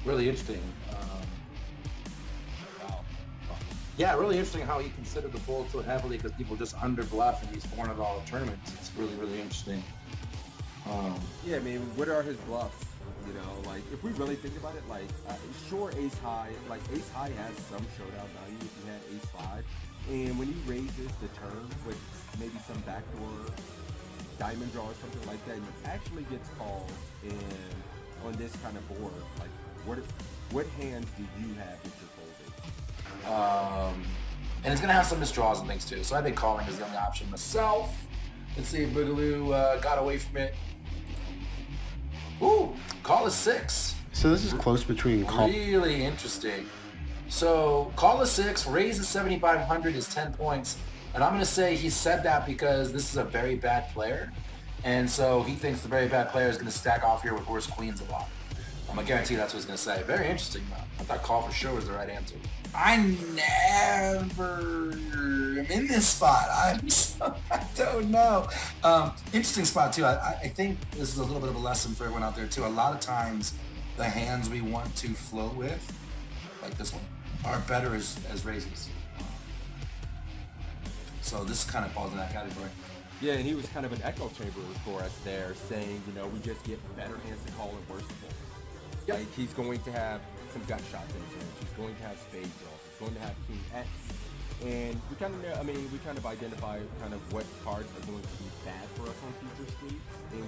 really interesting. Wow. Yeah, really interesting how he considered the fold so heavily because people just under bluff in these $400 tournaments. It's really, really interesting. Yeah, I mean, what are his bluffs? You know, like if we really think about it, like sure, ace high, like ace high has some showdown value if you had ace five, and when he raises the turn with maybe some backdoor diamond draw or something like that, and he actually gets called in on this kind of board. Like, what hands do you have that you're folding? And it's gonna have some misdraws and things too. So I think calling is the only option myself. Let's see if Boogaloo got away from it. Ooh, call is 6. So this is close between call. Really interesting. So call is 6, raise is 7,500 is 10 points. And I'm going to say he said that because this is a very bad player. And so he thinks the very bad player is going to stack off here with worse queens a lot. I'm going to guarantee that's what he's going to say. Very interesting, though. I thought call for sure was the right answer. I never am in this spot. I don't know. Interesting spot, too. I think this is a little bit of a lesson for everyone out there, too. A lot of times, the hands we want to float with, like this one, are better as raises. So this kind of falls in that category. Yeah, and he was kind of an echo chamber for us there, saying, you know, we just get better hands to call and worse to fold. Yep. Like, he's going to have some gut shots in his range. He's going to have spade draw. He's going to have king X. And we kind of know, I mean, we kind of identify kind of what cards are going to be bad for us on future streets. And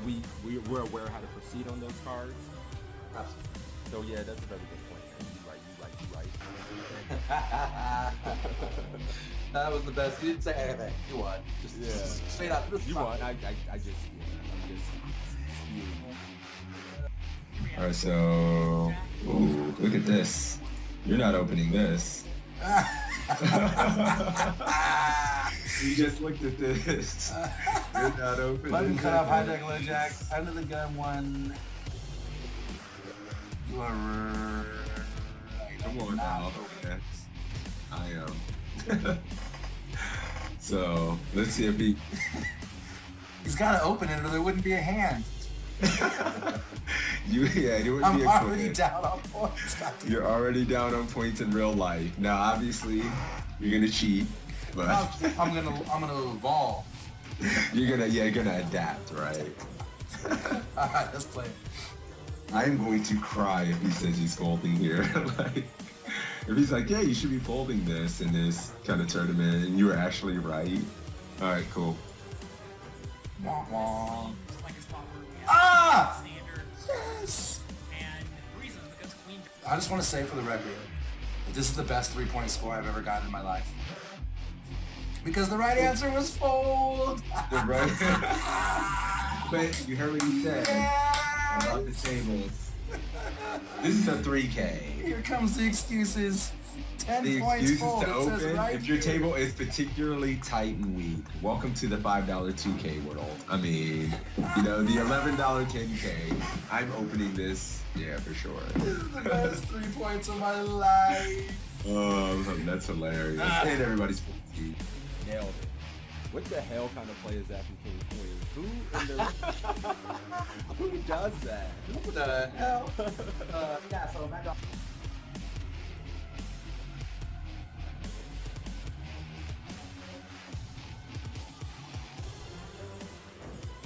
we're aware how to proceed on those cards. Absolutely. So, yeah, that's a very good point. You right. That was the best. You didn't say anything. You won. Just straight up. You won. I'm just spewing. All right, so ooh, look at this. You're not opening this. You just looked at this. You're not opening. Button cut off, hijack, low jack, under the gun one. You are right. Come on now. Okay. I am. So let's see if he. He's got to open it, or there wouldn't be a hand. You wouldn't I'm be already equipped. down on points. You're already down on points in real life. Now, obviously, you're gonna cheat, but I'm gonna evolve. you're gonna adapt, right? All right, let's play it. I'm going to cry if he says he's folding here. Like, if he's like, yeah, you should be folding this in this kind of tournament, and you were actually right. All right, cool. Wah, wah. Like a spot where we have Ah! standard. Yes. And the reason is because queen. I just want to say for the record that this is the best 3-point score I've ever gotten in my life. Because the right answer was fold. Right? But you heard what he said about the tables. This is a 3K. Here comes the excuses. 10 The points excuses fold. to It says open right if your here. table is particularly tight and weak. Welcome to the $5 2K world. I mean, you know, the $11 10K. I'm opening this, yeah, for sure. This is the best 3 points of my life. Oh, that's hilarious. And everybody's 50. Nailed it. What the hell kind of play is that from King Queen? Who does that? What the hell? Yeah, so Matt Dog.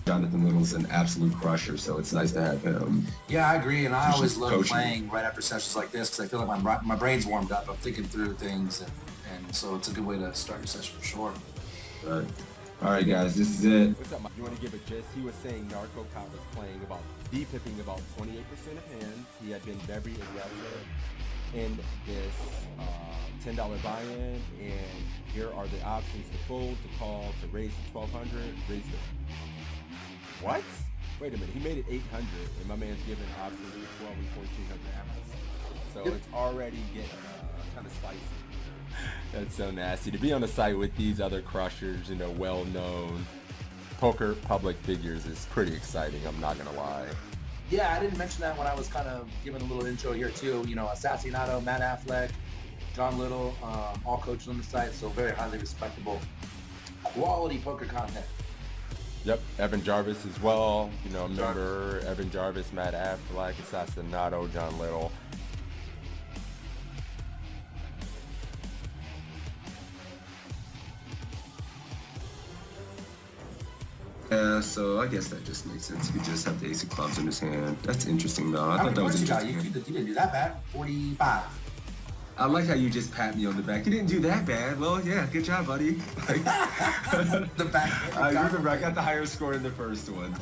Jonathan Little's an absolute crusher, so it's nice to have him. Yeah, I agree, and I Just always love coaching. playing right after sessions like this because I feel like my brain's warmed up. I'm thinking through things, and so it's a good way to start your session for sure. Right. All right, guys, this is it. What's up, Mike? You want to give a gist? He was saying Narco Cop was playing about depipping about 28% of hands. He had been very aggressive in this $10 buy-in, and here are the options to fold, to call, to raise to 1,200, raise to... What? Wait a minute, he made it 800, and my man's giving options to 12 and 1,400 amounts. So it's already getting kind of spicy. That's so nasty. To be on the site with these other crushers, you know, well-known poker public figures is pretty exciting, I'm not gonna lie. Yeah, I didn't mention that when I was kind of giving a little intro here too. You know, Assassinato, Matt Affleck, John Little, all coaches on the site, so very highly respectable, quality poker content. Yep, Evan Jarvis as well. You know, remember Evan Jarvis, Matt Affleck, Assassinato, John Little. Yeah, so I guess that just makes sense. He just have the ace of clubs in his hand. That's interesting, though. I How thought many that was points you got? interesting. You didn't do that bad. 45. I like how you just pat me on the back. You didn't do that bad. Well, yeah, good job, buddy. Like, The back. I remember I got the higher score in the first one.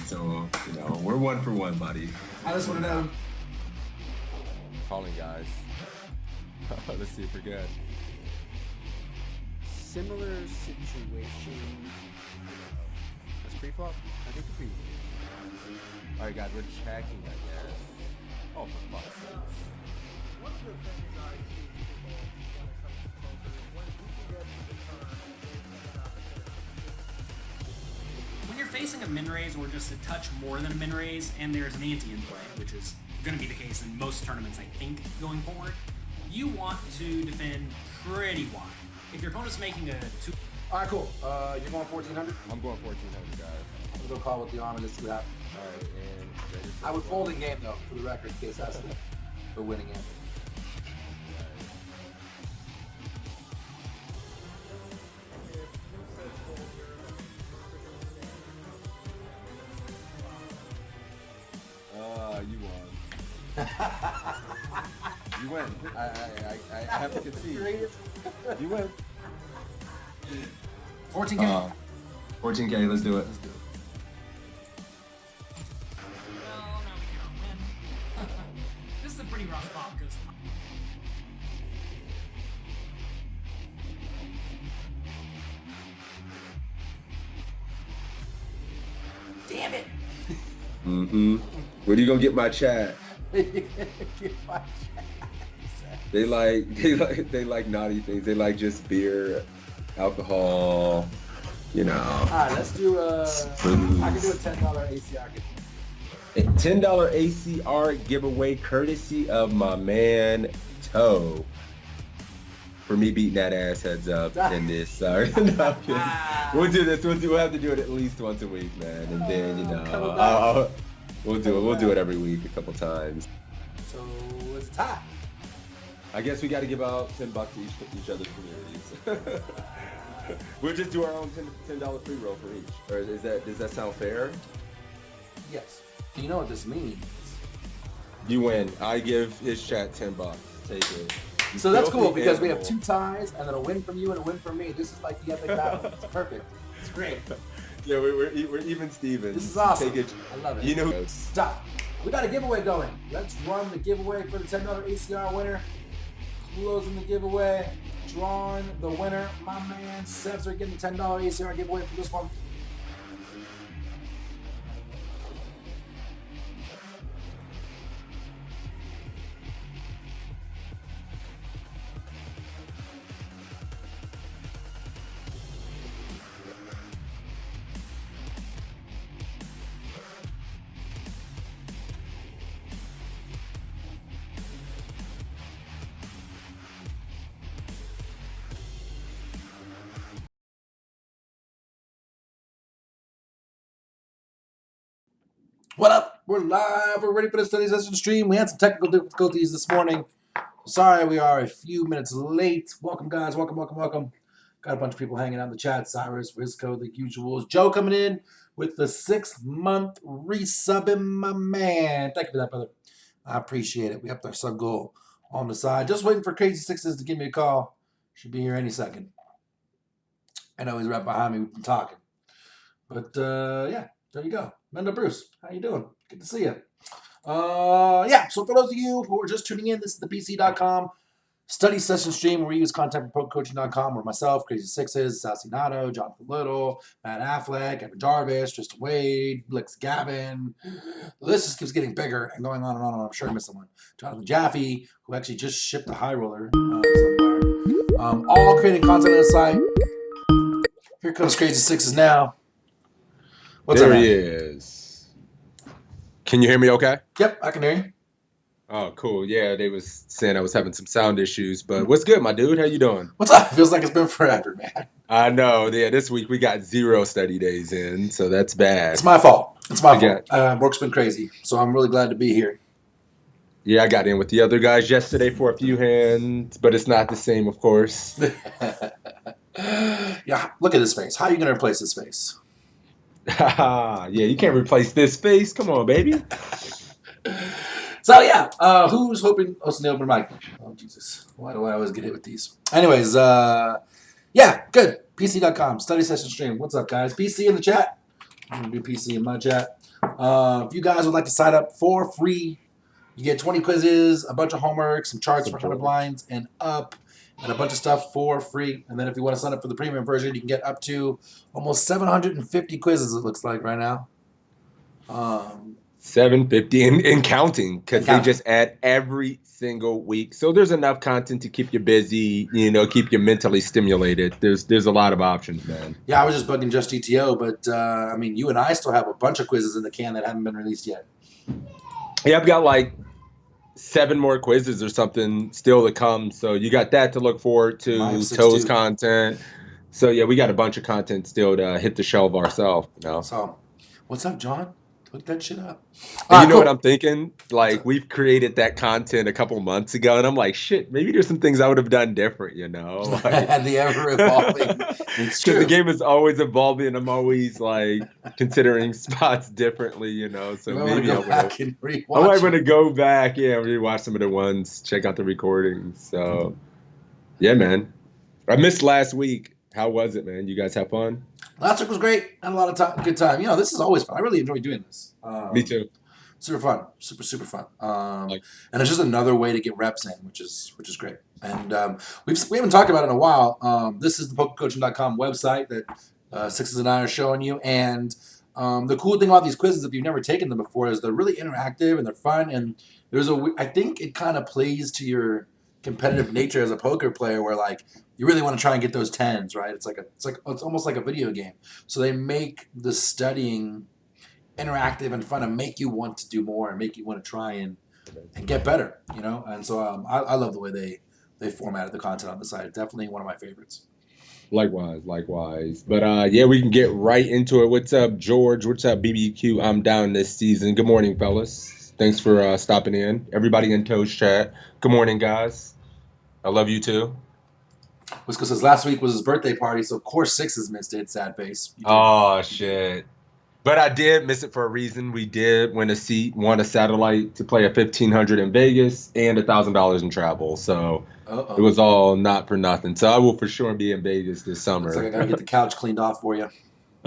So, you know, we're 1 for 1, buddy. I just want to know. Calling, guys. Let's see if we're good. Similar situation. That's pre-flop? I think it's pre. All right, guys, we're checking, I guess. Oh, for fuck's sakes. One of the things I see people when it comes to poker is when people get to the turn, they have an When you're facing a min raise or just a touch more than a min raise, and there's an ante in play, which is going to be the case in most tournaments, I think, going forward, you want to defend pretty wide. If your opponent's making a 2. All right, cool. You're going 1,400. I'm going 1,400, guys. I'm gonna go call with the arm and just see what happens. All right, and I would fold in game though, for the record, in case that's the winning end. You won. You win. I have to concede. You win. 14K. 14K, let's do it. Let's do it. Well, no, we cannot win. This is a pretty rough spot because Damn it. Mm-hmm. Where do you gonna get my chat? They like naughty things. They like just beer, alcohol, you know. All right, let's do I can do a $10 ACR giveaway. A $10 ACR giveaway courtesy of my man Toe. For me beating that ass heads up in this. Sorry. No, I'm kidding. We'll do this. We'll have to do it at least once a week, man. And then, you know, we'll do it. We'll do it every week a couple times. So it's a tie. I guess we got to give out $10 to each other's communities. We'll just do our own $10 free roll for each. Or does that sound fair? Yes. You know what this means. You win. I give his chat $10. Take it. So that's cool Filthy because we have animal. 2 ties and then a win from you and a win from me. This is like the epic battle. It's perfect. It's great. Yeah, we're even Stevens. This is awesome. Take it. I love it. You know, Stop. We got a giveaway going. Let's run the giveaway for the $10 ACR winner. Closing the giveaway. Drawing the winner. My man Sebs are getting the $10 ACR giveaway for this one. What up? We're live. We're ready for the study session stream. We had some technical difficulties this morning. Sorry, we are a few minutes late. Welcome, guys. Welcome. Got a bunch of people hanging out in the chat. Cyrus, Rizco, the usuals. Joe coming in with the 6-month resubbing, my man. Thank you for that, brother. I appreciate it. We upped our sub goal on the side. Just waiting for Crazysixes to give me a call. Should be here any second. I know he's right behind me. We've been talking. But, yeah, there you go. Mendo Bruce, how you doing? Good to see you. Yeah, so for those of you who are just tuning in, this is the PC.com study session stream where we use content from Pokercoaching.com where myself, Crazysixes, Sassy Nato, Jonathan Little, Matt Affleck, Evan Jarvis, Tristan Wade, Blix Gavin. The list just keeps getting bigger and going on and on. I'm sure I'm missing one. Jonathan Jaffe, who actually just shipped a high roller somewhere. All creating content on the site. Here comes Crazysixes now. What's there up, he man? is. Can you hear me okay? Yep, I can hear you. Oh, cool. Yeah, they was saying I was having some sound issues, but what's good, my dude? How you doing? What's up? Feels like it's been forever, man. I know. Yeah, this week we got 0 study days in, so that's bad. It's my fault. It's my Yeah. fault. Work's been crazy, so I'm really glad to be here. Yeah, I got in with the other guys yesterday for a few hands, but it's not the same, of course. Yeah, look at his face. How are you going to replace his face? Yeah, you can't replace this face. Come on, baby. So yeah, who's hoping? Oh, it's the open mic. Oh Jesus, why do I always get hit with these? Anyways, yeah, good. PC.com study session stream. What's up, guys? PC in the chat. I'm gonna do PC in my chat. If you guys would like to sign up for free, you get 20 quizzes, a bunch of homework, some charts for 100 blinds and up, and a bunch of stuff for free. And then if you want to sign up for the premium version, you can get up to almost 750 quizzes. It looks like right now. 750 and counting, because they counting. just add every single week. So there's enough content to keep you busy, keep you mentally stimulated. There's a lot of options, man. Yeah, I was just bugging Just GTO, but I mean, you and I still have a bunch of quizzes in the can that haven't been released yet. Yeah, I've got like 7 more quizzes or something still to come. So you got that to look forward to. Toes content. So yeah, we got a bunch of content still to hit the shelf ourselves. So, what's up, John? Hook that shit up. And what I'm thinking? Like, we've created that content a couple months ago, and I'm like, shit, maybe there's some things I would have done different, Like, the ever evolving. It's true. Because the game is always evolving, and I'm always like considering spots differently, So maybe I might want to go back, rewatch some of the ones, check out the recordings. So, yeah, man. I missed last week. How was it, man? You guys have fun? Last week was great. Had a lot of time, good time. This is always fun. I really enjoy doing this. Me too. Super fun. Super fun. And it's just another way to get reps in, which is great. And we haven't talked about it in a while. This is the Pokercoaching.com website that Sixes and I are showing you. And the cool thing about these quizzes, if you've never taken them before, is they're really interactive and they're fun. And I think it kind of plays to your competitive nature as a poker player, where like you really want to try and get those 10s, right? It's almost like a video game. So they make the studying interactive and fun and make you want to do more and make you want to try and get better, And so I love the way they formatted the content on the site. Definitely one of my favorites. Likewise. But yeah, we can get right into it. What's up, George? What's up, BBQ? I'm down this season. Good morning, fellas. Thanks for stopping in. Everybody in Toes chat. Good morning, guys. I love you too. Wisco says last week was his birthday party, so of course Sixes missed it. Sad face. Oh shit! But I did miss it for a reason. We did win a seat, won a satellite to play a 1,500 in Vegas and $1,000 in travel. So it was all not for nothing. So I will for sure be in Vegas this summer. Looks like I gotta get the couch cleaned off for you.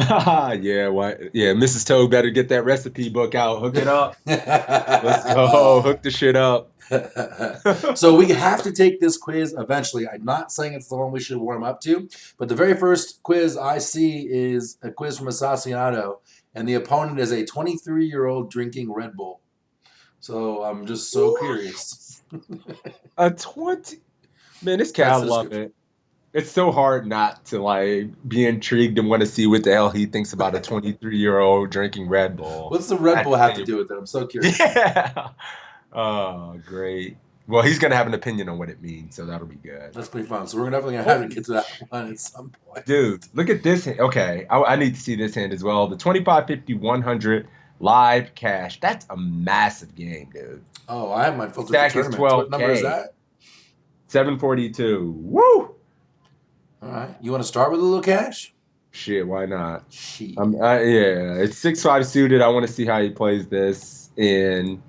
Yeah, why? Yeah, Mrs. Toe better get that recipe book out. Hook it up. Let's go. Hook the shit up. So we have to take this quiz eventually. I'm not saying it's the one we should warm up to, but the very first quiz I see is a quiz from Assassinato, and the opponent is a 23-year-old drinking Red Bull. So I'm just so curious. A 20? Man, this cat, I love it. It's so hard not to like be intrigued and want to see what the hell he thinks about a 23-year-old drinking Red Bull. What's the Red Bull have to do with it? I'm so curious. Yeah. Oh, great. Well, he's going to have an opinion on what it means, so that'll be good. That's pretty fun. So we're definitely going to have to get to that one at some point. Dude, look at this hand. Okay, I need to see this hand as well. The 25, 50, 100 live cash. That's a massive game, dude. Oh, I have my filter Stack for is tournaments. 12K. What number is that? 742. Woo! All right. You want to start with a little cash? Shit, why not? Shit. Yeah, it's 6-5 suited. I want to see how he plays this in,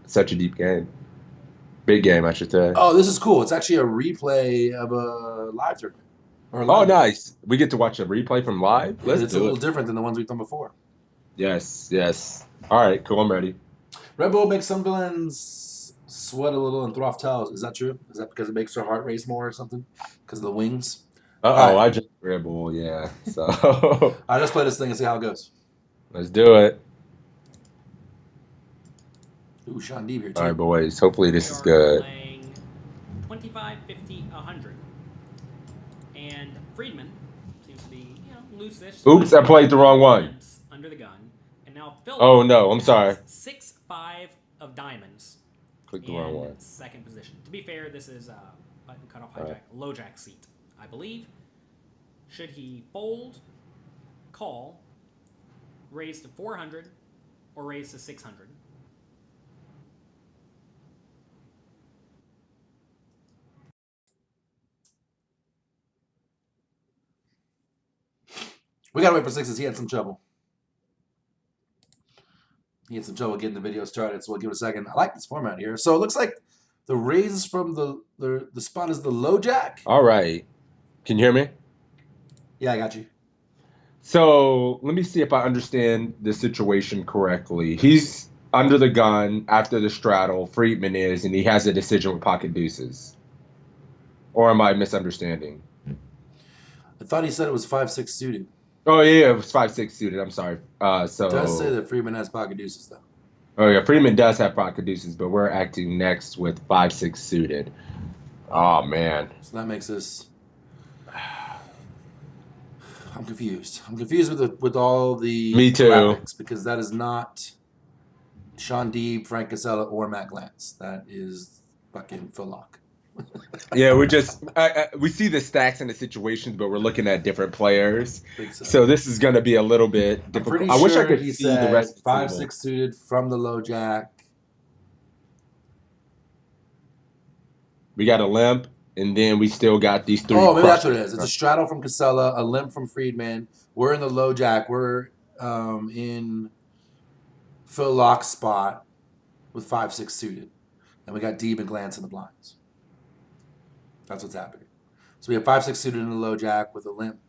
such a deep game. Big game, I should say. Oh, this is cool. It's actually a replay of a live tournament. Oh, nice. We get to watch a replay from live? It's a little different than the ones we've done before. Yes. All right, cool. I'm ready. Red Bull makes some villains sweat a little and throw off towels. Is that true? Is that because it makes their heart race more or something? Because of the wings? Uh-oh, I just Red Bull, yeah. So I'll just play this thing and see how it goes. Let's do it. Ooh, Sean Deeb here, too. All right, boys. Hopefully this is good. Playing 25, 50, 100. And Friedman seems to be, loose-ish. Oops, I played the wrong one. Under the gun. And now Philip. Oh, no, I'm sorry. 6-5 of diamonds. Click the wrong one. Second position. To be fair, this is button cutoff hijack, low jack seat, I believe. Should he fold, call, raise to 400, or raise to 600? We gotta wait for Sixes. He had some trouble. He had some trouble getting the video started, so we'll give it a second. I like this format here. So it looks like the raises from the spot is the low jack. All right. Can you hear me? Yeah, I got you. So let me see if I understand the situation correctly. He's under the gun after the straddle. Friedman is, and he has a decision with pocket deuces. Or am I misunderstanding? I thought he said it was 5-6 suited. Oh yeah, it was 5-6 suited. I'm sorry. So It does say that Freeman has pocket deuces though. Oh yeah, Freeman does have pocket deuces, but we're acting next with 5-6 suited. Oh man. So that makes this. I'm confused. I'm confused with all the Me too. graphics because that is not Sean Deeb, Frank Casella, or Matt Glantz. That is fucking Phil Lock. Yeah, we're just we see the stacks and the situations, but we're looking at different players. So. So this is going to be a little bit I'm difficult. pretty I wish I sure could he see said the rest. Of the 5-6 table. suited from the low jack. We got a limp, and then we still got these three. Oh, maybe that's what it is. It's a straddle from Casella, a limp from Friedman. We're in the low jack. We're in Phil Lock's spot with 5-6 suited. And we got Deeb and Glantz in the blinds. That's what's happening. So we have 5-6 suited in the low jack with a limp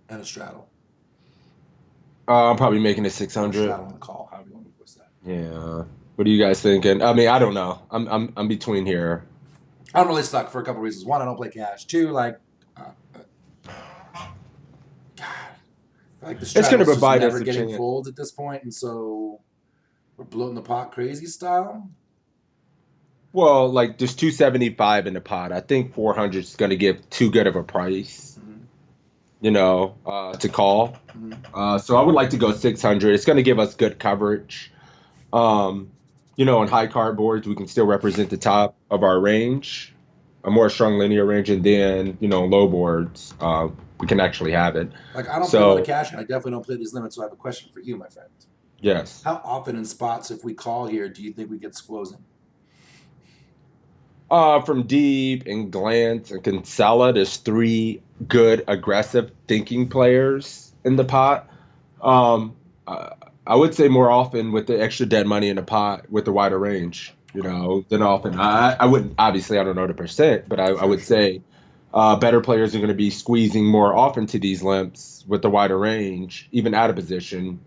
and a straddle. I'm probably making it Or 600. straddle on the call. However you want to voice that. Yeah. What are you guys thinking? I mean, I don't know. I'm between here. I'm really stuck for a couple reasons. One, I don't play cash. Two, like, God, like the It's gonna straddle's just provide us never a getting chance. folds at this point, and so we're bloating the pot crazy style. Well, like there's 275 in the pot. I think 400 is going to give too good of a price, to call. So I would like to go 600. It's going to give us good coverage. On high card boards, we can still represent the top of our range, a more strong linear range, and then low boards, we can actually have it. Like I don't play a lot of cash, and I definitely don't play these limits. So I have a question for you, my friend. Yes. How often in spots, if we call here, do you think we get squozing? From Deeb and Glantz and Kinsella, there's three good aggressive thinking players in the pot. I would say more often with the extra dead money in the pot with the wider range, than often. I wouldn't, obviously, I don't know the percent, but I would say better players are going to be squeezing more often to these limps with the wider range, even out of position.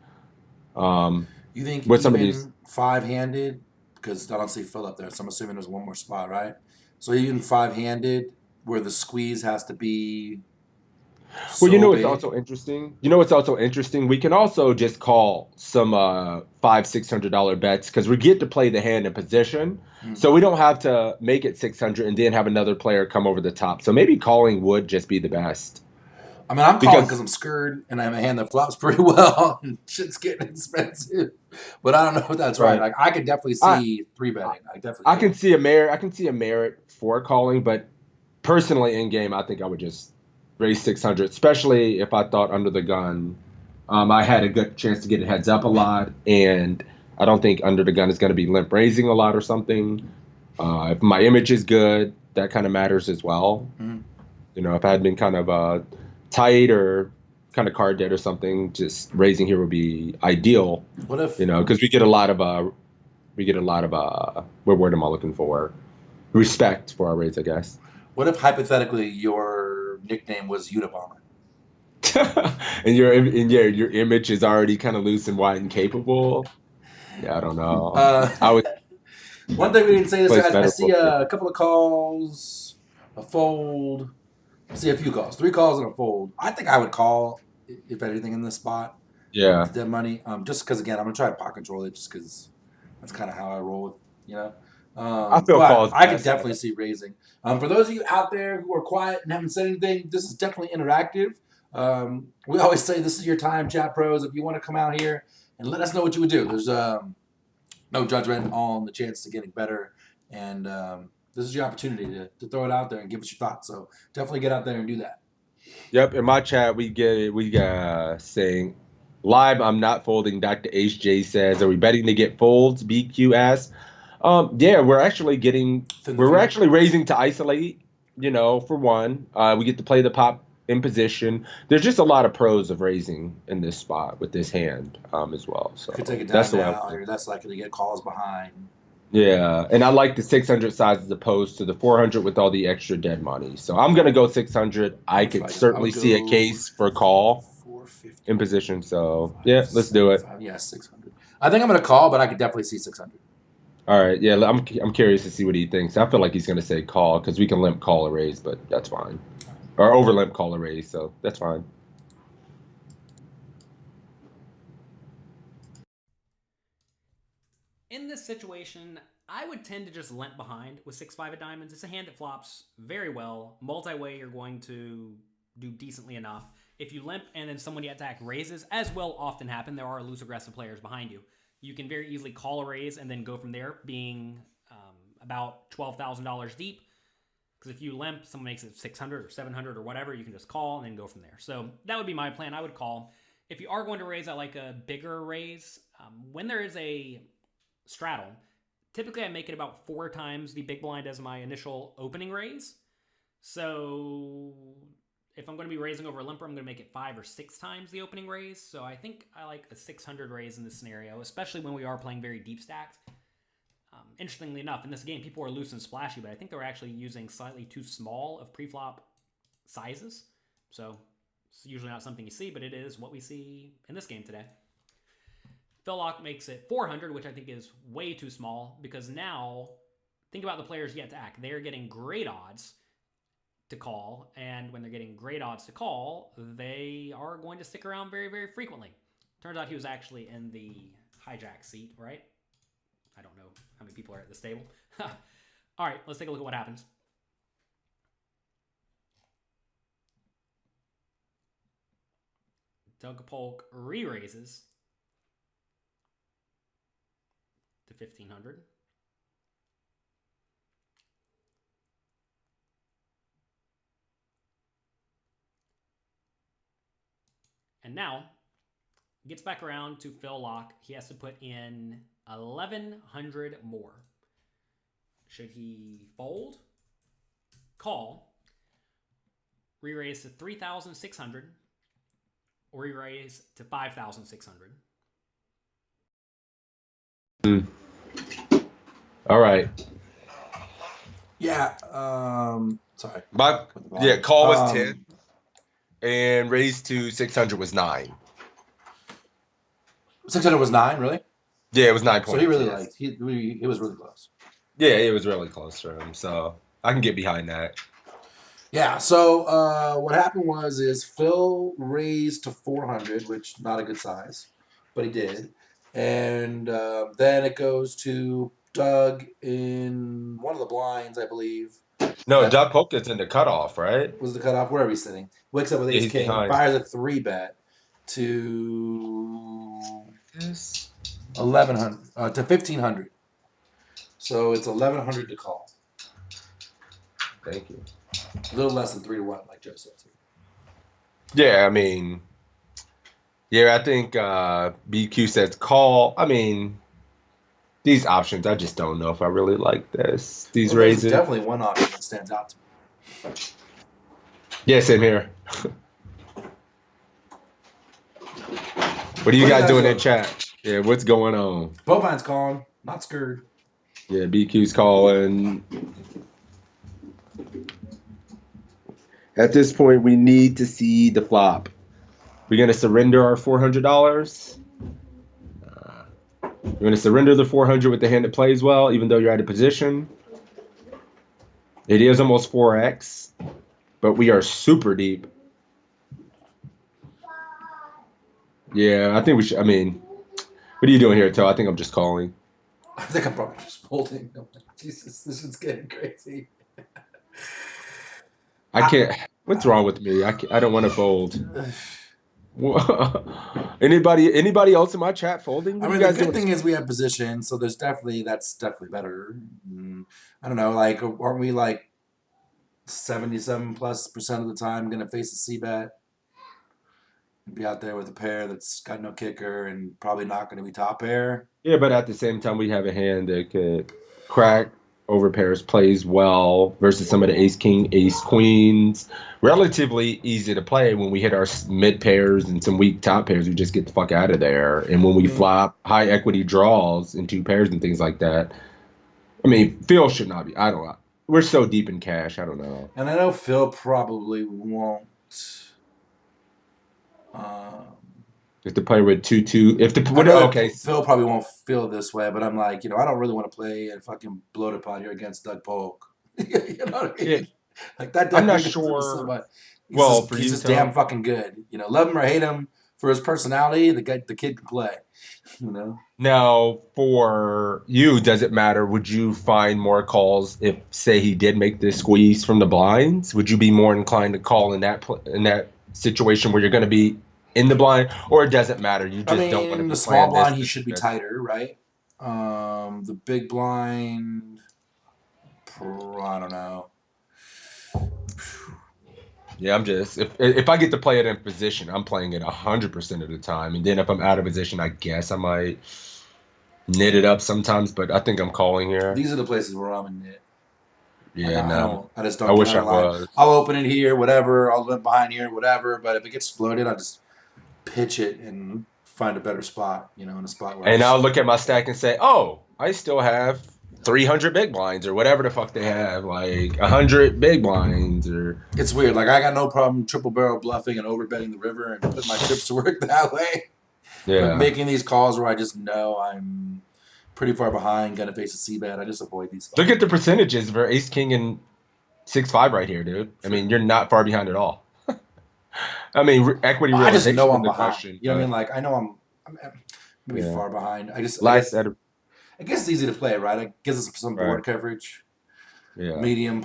You think with some of even these 5-handed? Because I don't see Phil up there, so I'm assuming there's one more spot, right? So even 5-handed, where the squeeze has to be. Well, so it's big. also interesting. What's also interesting? We can also just call some $500-$600 bets because we get to play the hand in position, so we don't have to make it 600 and then have another player come over the top. So maybe calling would just be the best. I mean, I'm calling because I'm scared and I have a hand that flops pretty well and shit's getting expensive. But I don't know if that's right. Like I could definitely see 3-betting. I can see a merit for calling, but personally in game, I think I would just raise 600, especially if I thought under the gun I had a good chance to get a heads up a lot, and I don't think under the gun is going to be limp raising a lot or something. If my image is good, that kind of matters as well. If I had been kind of tight or kind of card dead or something, just raising here would be ideal. What if because we get a lot of what word am I looking for? Respect for our raise, I guess. What if hypothetically your nickname was Unabomber? and your image is already kind of loose and wide and capable. Yeah, I don't know. I would. One thing we didn't say this, guys. I see metaphor. a couple of calls, a fold. I see a few calls, 3 calls and a fold. I think I would call if anything in this spot. Yeah. Dead money. Just because again, I'm gonna try to pot control it, just because that's kind of how I roll with, I feel calls. I could definitely see raising. For those of you out there who are quiet and haven't said anything, this is definitely interactive. We always say this is your time, chat pros. If you want to come out here and let us know what you would do, there's no judgment on the chance to getting better, and this is your opportunity to throw it out there and give us your thoughts. So definitely get out there and do that. Yep. In my chat, we got saying live. I'm not folding. Dr. HJ says, "Are we betting to get folds?" BQ asks. Yeah, we're actually raising to isolate. For one, we get to play the in position. There's just a lot of pros of raising in this spot with this hand as well. So Could take it that's down the way now. You're less likely to get calls behind. yeah, and I like the 600 size as opposed to the 400 with all the extra dead money. So I'm gonna go 600. I could certainly see a case for call 450 in position. So yeah, let's do it. Yeah, 600. I think I'm gonna call, but I could definitely see 600. All right, yeah, I'm curious to see what he thinks. I feel like he's gonna say call because we can limp call a raise, but that's fine. Or over limp call a raise, so that's fine. In this situation, I would tend to just limp behind with 6-5 of diamonds. It's a hand that flops very well. Multi-way, you're going to do decently enough. If you limp and then someone you attack raises, as will often happen, there are loose aggressive players behind you. You can very easily call a raise and then go from there, being about $12,000 deep. Because if you limp, someone makes it 600 or 700 or whatever, you can just call and then go from there. So that would be my plan. I would call. If you are going to raise, I like a bigger raise. When there is a straddle, typically I make it about 4 times the big blind as my initial opening raise. So if I'm going to be raising over a limper, I'm going to make it 5 or 6 times the opening raise. So I think I like a 600 raise in this scenario, especially when we are playing very deep stacks. Interestingly enough, in this game, people are loose and splashy, but I think they're actually using slightly too small of preflop sizes. So it's usually not something you see, but it is what we see in this game today. Phillock makes it 400, which I think is way too small, because now, think about the players yet to act. They're getting great odds to call, and when they're getting great odds to call, they are going to stick around very, very frequently. Turns out he was actually in the hijack seat, right? I don't know how many people are at this table. All right, let's take a look at what happens. Doug Polk re-raises to 1,500. And now, gets back around to Phil Lock. He has to put in 1,100 more. Should he fold, call, re-raise to 3,600, or re-raise to 5,600? All right. Yeah. Sorry. Call was 10, and raise to 600 was 9. 600 was 9, really? Yeah, it was 9 points. So he really liked. It was really close. Yeah, it was really close for him. So I can get behind that. Yeah. So what happened is Phil raised to 400, which not a good size, but he did, and then it goes to Doug in one of the blinds, I believe. No, Doug Polk is in the cutoff, right? Was the cutoff wherever he's sitting. Wakes up with ace king, fires a 3-bet to 1,100 to 1,500. So it's 1,100 to call. Thank you. A little less than 3 to 1, like Joe said. Yeah, I mean, I think BQ says call. I mean, these options, I just don't know if I really like this. These raises. There's definitely one option that stands out to me. Yeah, same here. What are you guys doing in chat? Yeah, what's going on? Bovine's calling, not scared. Yeah, BQ's calling. At this point, we need to see the flop. We're going to surrender our $400. We're going to surrender the 400 with the hand that plays well, even though you're out of position. It is almost 4x, but we are super deep. Yeah, I think we should. I mean, what are you doing here, Toe? I think I'm just calling. I think I'm probably just folding. I'm like, Jesus, this is getting crazy. I can't. What's wrong with me? I don't want to fold. Anybody else in my chat folding? I mean, the good thing is we have position, so that's definitely better. I don't know, like, aren't we like 77+% of the time going to face a c-bet? Be out there with a pair that's got no kicker and probably not going to be top pair. Yeah, but at the same time, we have a hand that could crack. overpairs plays well versus some of the ace king, ace queens. Relatively easy to play when we hit our mid pairs and some weak top pairs. We just get the fuck out of there. And when we flop high equity draws in 2 pairs and things like that, I mean, Phil should not be. I don't know. We're so deep in cash. I don't know. And I know Phil probably won't. If the player with 2-2, if the okay, Phil probably won't feel this way, but I'm like, I don't really want to play a fucking bloated pot here against Doug Polk. You know what I mean? Yeah. Like that. I'm not sure. He's just damn fucking good. Love him or hate him for his personality, the kid can play. Now, for you, does it matter? Would you find more calls if, say, he did make this squeeze from the blinds? Would you be more inclined to call in that situation where you're going to be in the blind, or it doesn't matter? You just don't want to be the small blind. He should be tighter, right? The big blind, I don't know. Yeah, I'm just if I get to play it in position, I'm playing it 100% of the time, and then if I'm out of position, I guess I might knit it up sometimes. But I think I'm calling here. These are the places where I'm a knit. Yeah, no. I just don't. I wish I was. I'll open it here, whatever. I'll limp behind here, whatever. But if it gets floated, I just pitch it and find a better spot, in a spot where. And I'll look at my stack and say, oh, I still have 300 big blinds or whatever the fuck they have, like 100 big blinds or. It's weird. Like I got no problem triple barrel bluffing and overbetting the river and putting my chips to work that way. Yeah. But making these calls where I just know I'm pretty far behind, gonna face a c-bet, I just avoid these. Look at the percentages for ace king and 6-5 right here, dude. I mean, you're not far behind at all. I mean, equity. I just know I'm behind. Question, what I mean? Like I know I'm maybe far behind. I guess it's easy to play, right? It gives us some board coverage. Yeah. Medium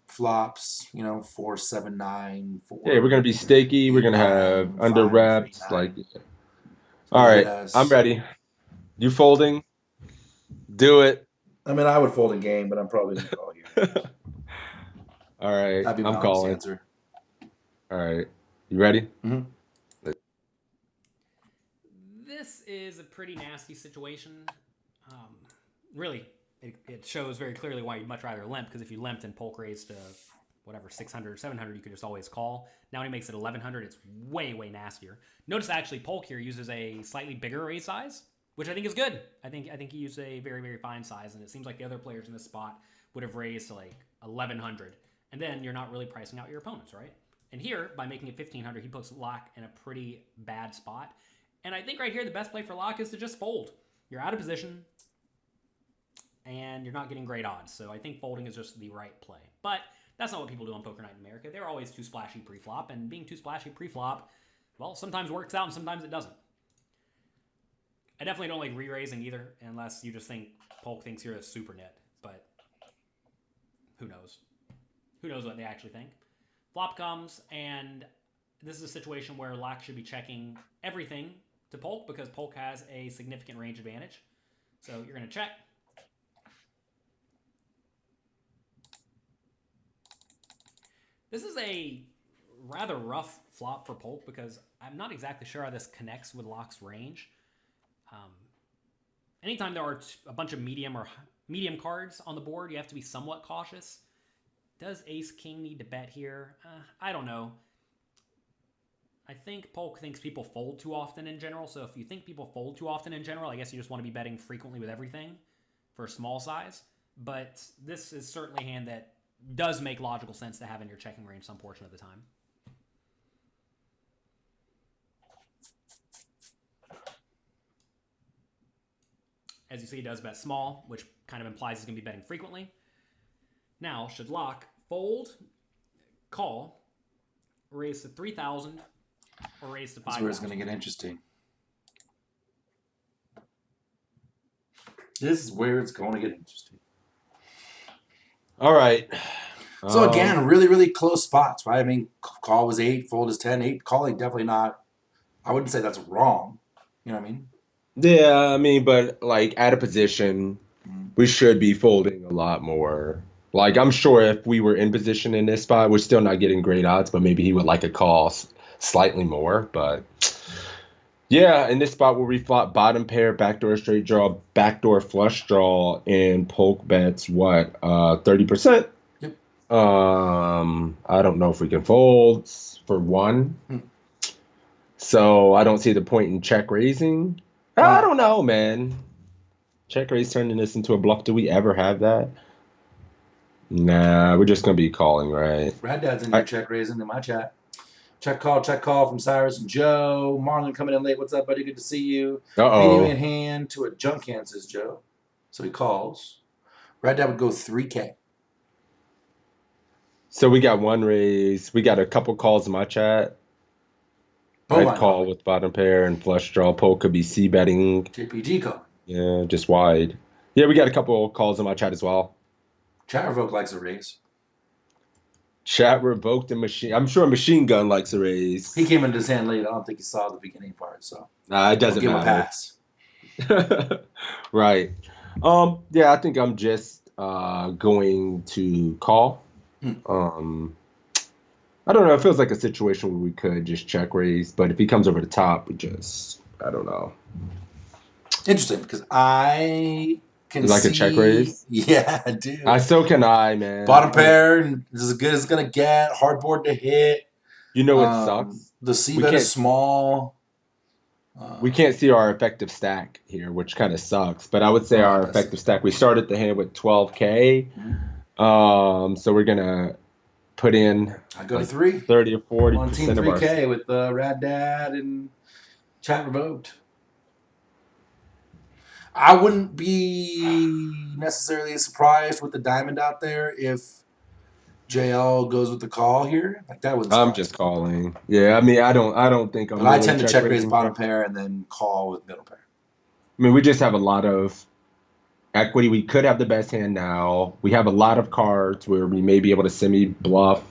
flops, 4, 7, 9, 4. Yeah, we're gonna be stakey. We're gonna have under reps. Like, all right, I'm ready. You folding? Do it. I mean, I would fold a game, but I'm probably gonna call here. All right, That'd be my I'm calling. Answer. All right, you ready? Mm-hmm. This is a pretty nasty situation. Really, it shows very clearly why you'd much rather limp, because if you limped and Polk raised to whatever 600 or 700, you could just always call. Now when he makes it 1100, it's way nastier. Notice actually Polk here uses a slightly bigger raise size, which I think is good. I think he used a very fine size, and it seems like the other players in this spot would have raised to like 1100, and then you're not really pricing out your opponents, right? And here, by making it 1500, he puts Locke in a pretty bad spot. And I think right here, the best play for Locke is to just fold. You're out of position, and you're not getting great odds. So I think folding is just the right play. But that's not what people do on Poker Night in America. They're always too splashy pre-flop, and being too splashy pre-flop, well, sometimes works out and sometimes it doesn't. I definitely don't like re-raising either, unless you just think Polk thinks you're a super nit. But who knows? Who knows what they actually think? Flop comes, and this is a situation where Locke should be checking everything to Polk, because Polk has a significant range advantage. So you're going to check. This is a rather rough flop for Polk, because I'm not exactly sure how this connects with Locke's range. Anytime there are a bunch of medium cards on the board, you have to be somewhat cautious. Does Ace-King need to bet here? I don't know. I think Polk thinks people fold too often in general, so if you think people fold too often in general, I guess you just want to be betting frequently with everything for a small size. But this is certainly a hand that does make logical sense to have in your checking range some portion of the time. As you see, he does bet small, which kind of implies he's going to be betting frequently. Now, should Locke fold, call, raise to 3,000, or raise to 5,000? That's where it's going to get interesting. This is where it's going to get interesting. All right. So again, really close spots, right? I mean, call was 8, fold is 10. 8 calling definitely not. I wouldn't say that's wrong. You know what I mean? Yeah, I mean, but like at a position, we should be folding a lot more. Like, I'm sure if we were in position in this spot, we're still not getting great odds, but maybe he would like a call slightly more. But Yeah, in this spot where we flop bottom pair, backdoor straight draw, backdoor flush draw, and poke bets, what, 30%? Yep. I don't know if we can fold for one. So I don't see the point in check raising. Why I not? don't know, man. Check raise turning this into a bluff. Do we ever have that? Nah, we're just gonna be calling, right? Brad Dad's in here check raising in my chat. Check call from Cyrus and Joe. Marlon coming in late. What's up, buddy? Good to see you. Medium in Uh-oh. hand to a junk hand, says Joe. So he calls. Brad Dad would go 3K. So we got one raise. We got a couple calls in my chat. Both I'd line call calling. with bottom pair and flush draw. Poke could be C betting. JPG calling. Yeah, just wide. Yeah, we got a couple calls in my chat as well. Chat Revoke likes a raise. Chat revoked the machine. I'm sure Machine Gun likes a raise. He came into his hand late. I don't think he saw the beginning part, so Nah, it doesn't give him a matter. pass. Right. Yeah, I think I'm just going to call. I don't know. It feels like a situation where we could just check raise, but if he comes over the top, I don't know. Interesting, because I can You like see. a check raise? Yeah, I do. So can I, man. Bottom pair and is as good as it's gonna get. Hard board to hit. You know it sucks. The C We bet can't- is small. We can't see our effective stack here, which kind of sucks. But I would say our effective stack. We started the hand with 12K. So we're gonna put in. I go to 3. 30 or 40 On Team percent of our. 3K with Rad Dad and Chat Revoked. I wouldn't be necessarily surprised with the diamond out there if JL goes with the call here. Like that wouldn't. I'm just calling. Yeah, I mean, I don't think I'm. But I really tend to check raise raising bottom here. pair and then call with middle pair. I mean, we just have a lot of equity. We could have the best hand now. We have a lot of cards where we may be able to semi-bluff,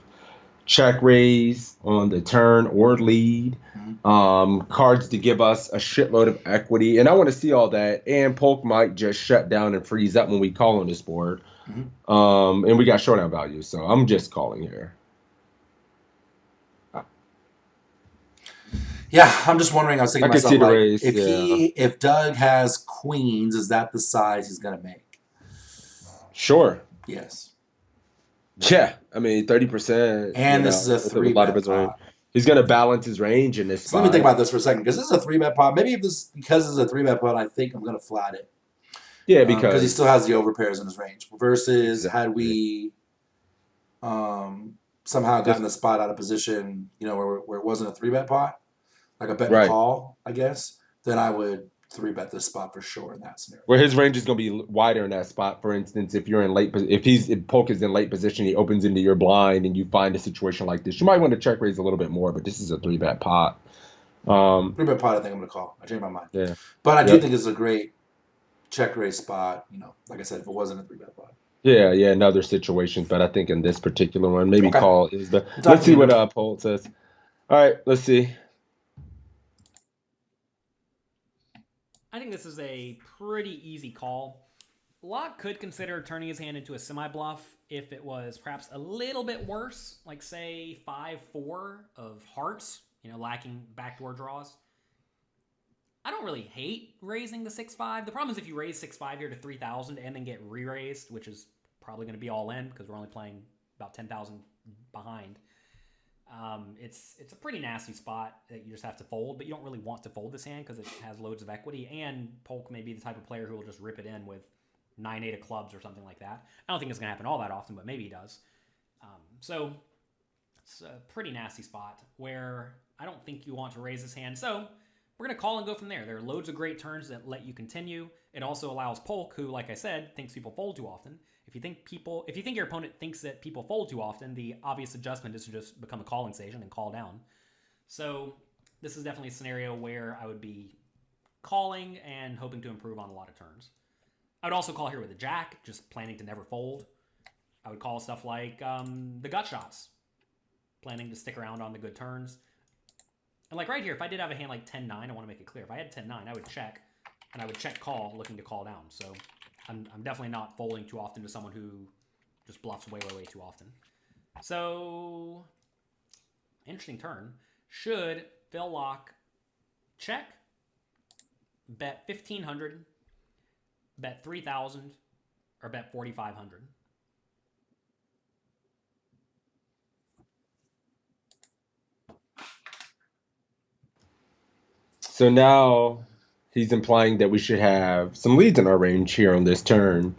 check raise on the turn or lead. Cards to give us a shitload of equity. And I want to see all that. And Polk might just shut down and freeze up when we call on this board. And we got showdown value. So I'm just calling here. Yeah, I'm just wondering. I was thinking I to could myself, see the like, raise, if Doug has queens, is that the size he's gonna make? Sure. Yes. Yeah, I mean 30%. And this is a with 3 lot of bet his range. pot. He's gonna balance his range in this So spot. let me think about this for a second, because this is a 3 bet pot. Maybe because this is a 3 bet pot, I think I'm gonna flat it. Yeah, Because he still has the overpairs in his range. Versus had Exactly. we somehow gotten the spot out of position, where it wasn't a 3 bet pot, like a bet and Right. a call, I guess, then I would 3 bet this spot for sure in that scenario. Where his range is going to be wider in that spot. For instance, if you're in if Polk is in late position, he opens into your blind, and you find a situation like this, you might want to check raise a little bit more. But this is a 3-bet pot. 3 bet pot, I think I'm gonna call. I changed my mind. Yeah, But I do think it's a great check raise spot. Like I said, if it wasn't a 3 bet pot. yeah, in other situations, but I think in this particular one, maybe Okay. call is the. Talk Let's to see you what later. Polk says. All right, let's see. I think this is a pretty easy call. Locke could consider turning his hand into a semi-bluff if it was perhaps a little bit worse, like say 5-4 of hearts, lacking backdoor draws. I don't really hate raising the 6-5. The problem is if you raise 6-5 here to 3,000 and then get re-raised, which is probably going to be all in because we're only playing about 10,000 behind. It's a pretty nasty spot that you just have to fold, but you don't really want to fold this hand because it has loads of equity, and Polk may be the type of player who will just rip it in with 9-8 of clubs or something like that. I don't think it's going to happen all that often, but maybe he does. So it's a pretty nasty spot where I don't think you want to raise this hand. So we're going to call and go from there. There are loads of great turns that let you continue. It also allows Polk, who, like I said, thinks people fold too often. If you think your opponent thinks that people fold too often, the obvious adjustment is to just become a calling station and call down. So this is definitely a scenario where I would be calling and hoping to improve on a lot of turns. I would also call here with a jack, just planning to never fold. I would call stuff like the gut shots, planning to stick around on the good turns. And like right here, if I did have a hand like 10-9, I want to make it clear. If I had 10-9, I would check, and I would check call, looking to call down. So I'm definitely not folding too often to someone who just bluffs way too often. So, interesting turn. Should Phil Locke check bet 1,500, bet 3,000, or bet 4,500. So now he's implying that we should have some leads in our range here on this turn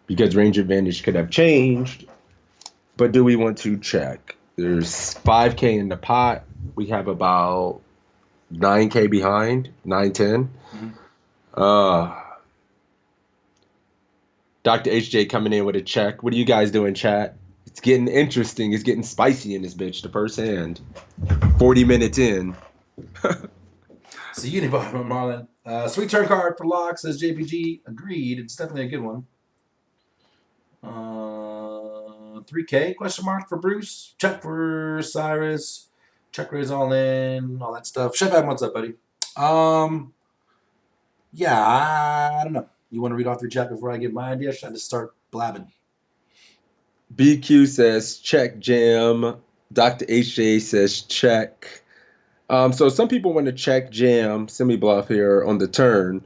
because range advantage could have changed. But do we want to check? There's 5K in the pot. We have about 9K behind, 9, 10. Dr. HJ coming in with a check. What are you guys doing, chat? It's getting interesting. It's getting spicy in this bitch. The first hand. 40 minutes in. So Unibar, Marlon. Sweet turn card for lock, says JPG. Agreed. It's definitely a good one. 3K question mark for Bruce. Check for Cyrus. Check raise all in. All that stuff. Chef what's up, buddy? Yeah, I don't know. You want to read off your chat before I give my idea? Should I just start blabbing? BQ says check jam. Dr. HJ says check. So some people want to check jam semi-bluff here on the turn.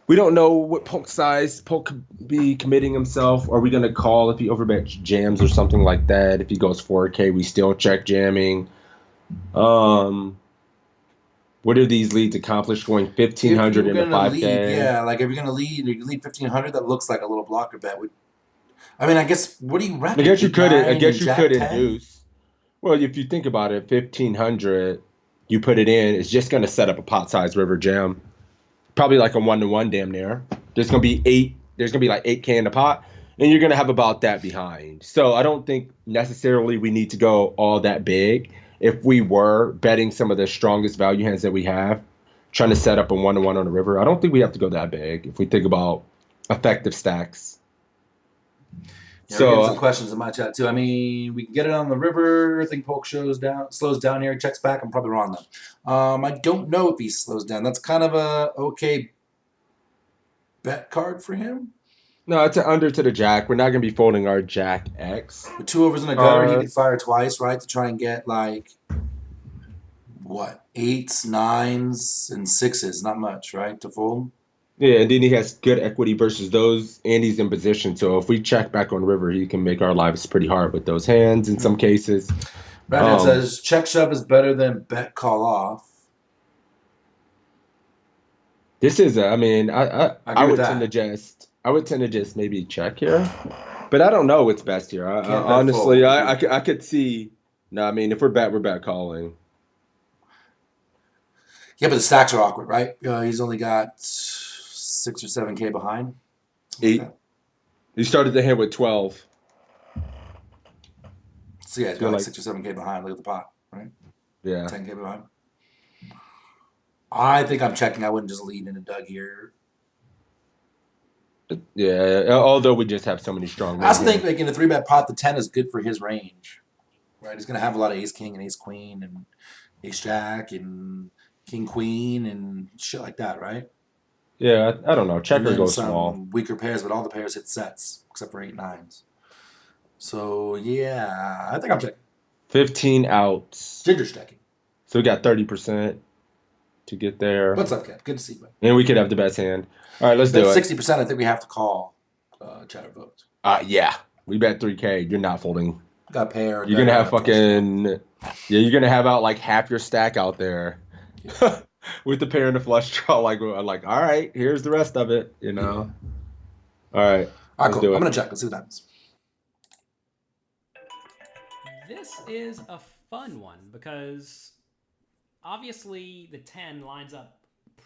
We don't know what poke size poke could be committing himself. Are we going to call if he overbet jams or something like that? If he goes 4K, we still check jamming. What do these leads accomplish going 1,500 into 5K? Lead, yeah, like if you're going to lead, you lead 1,500, that looks like a little blocker bet. I mean, I guess, what do you reckon? I guess you could Jack-10? induce. Well, if you think about it, 1,500, you put it in, it's just going to set up a pot size river jam. Probably like a 1-to-1 damn near. There's going to be like 8K in the pot, and you're going to have about that behind. So I don't think necessarily we need to go all that big. If we were betting some of the strongest value hands that we have, trying to set up a 1-to-1 on the river, I don't think we have to go that big if we think about effective stacks. Yeah, so, we're getting some questions in my chat too. I mean, we can get it on the river. I think poke slows down here, checks back. I'm probably wrong though. I don't know if he slows down. That's kind of a okay bet card for him. No, it's an under to the jack. We're not going to be folding our jack X. With 2 overs in a gutter, he could fire twice, right? To try and get like, what, 8s, 9s, and 6s. Not much, right? To fold. Yeah, and then he has good equity versus those, and he's in position. So if we check back on river, he can make our lives pretty hard with those hands in some cases. Brandon says, check shove is better than bet call off. This is, I would tend to just maybe check here, but I don't know what's best here. Honestly, I could see. No, I mean if we're bet calling. Yeah, but the stacks are awkward, right? He's only got 6 or 7K behind. 8. He started the hand with 12. So yeah, he's got like 6 or 7K behind. Look at the pot, right? Yeah. 10K behind. I think I'm checking. I wouldn't just lead into Doug here. Yeah, although we just have so many strong. I also think like in a 3-bet pot, the 10 is good for his range, right? He's gonna have a lot of ace king and ace queen and ace jack and king queen and shit like that, right? Yeah, I don't know. Checker goes small. Weaker pairs, but all the pairs hit sets except for 8 9s. So yeah, I think I'm checking. 15 outs. Ginger's checking. So we got 30% to get there. What's up, Cap? Good to see you, buddy. And we could have the best hand. All right, let's do it. 60%. I think we have to call chatter votes. Yeah, we bet 3K. You're not folding. Got a pair. You're gonna have fucking. Yeah, you're gonna have out like half your stack out there. Yeah. With the pair and the flush draw, like all right, here's the rest of it, you know. Yeah. All right, cool. I'm gonna check. Let's see what happens. This is a fun one because obviously the 10 lines up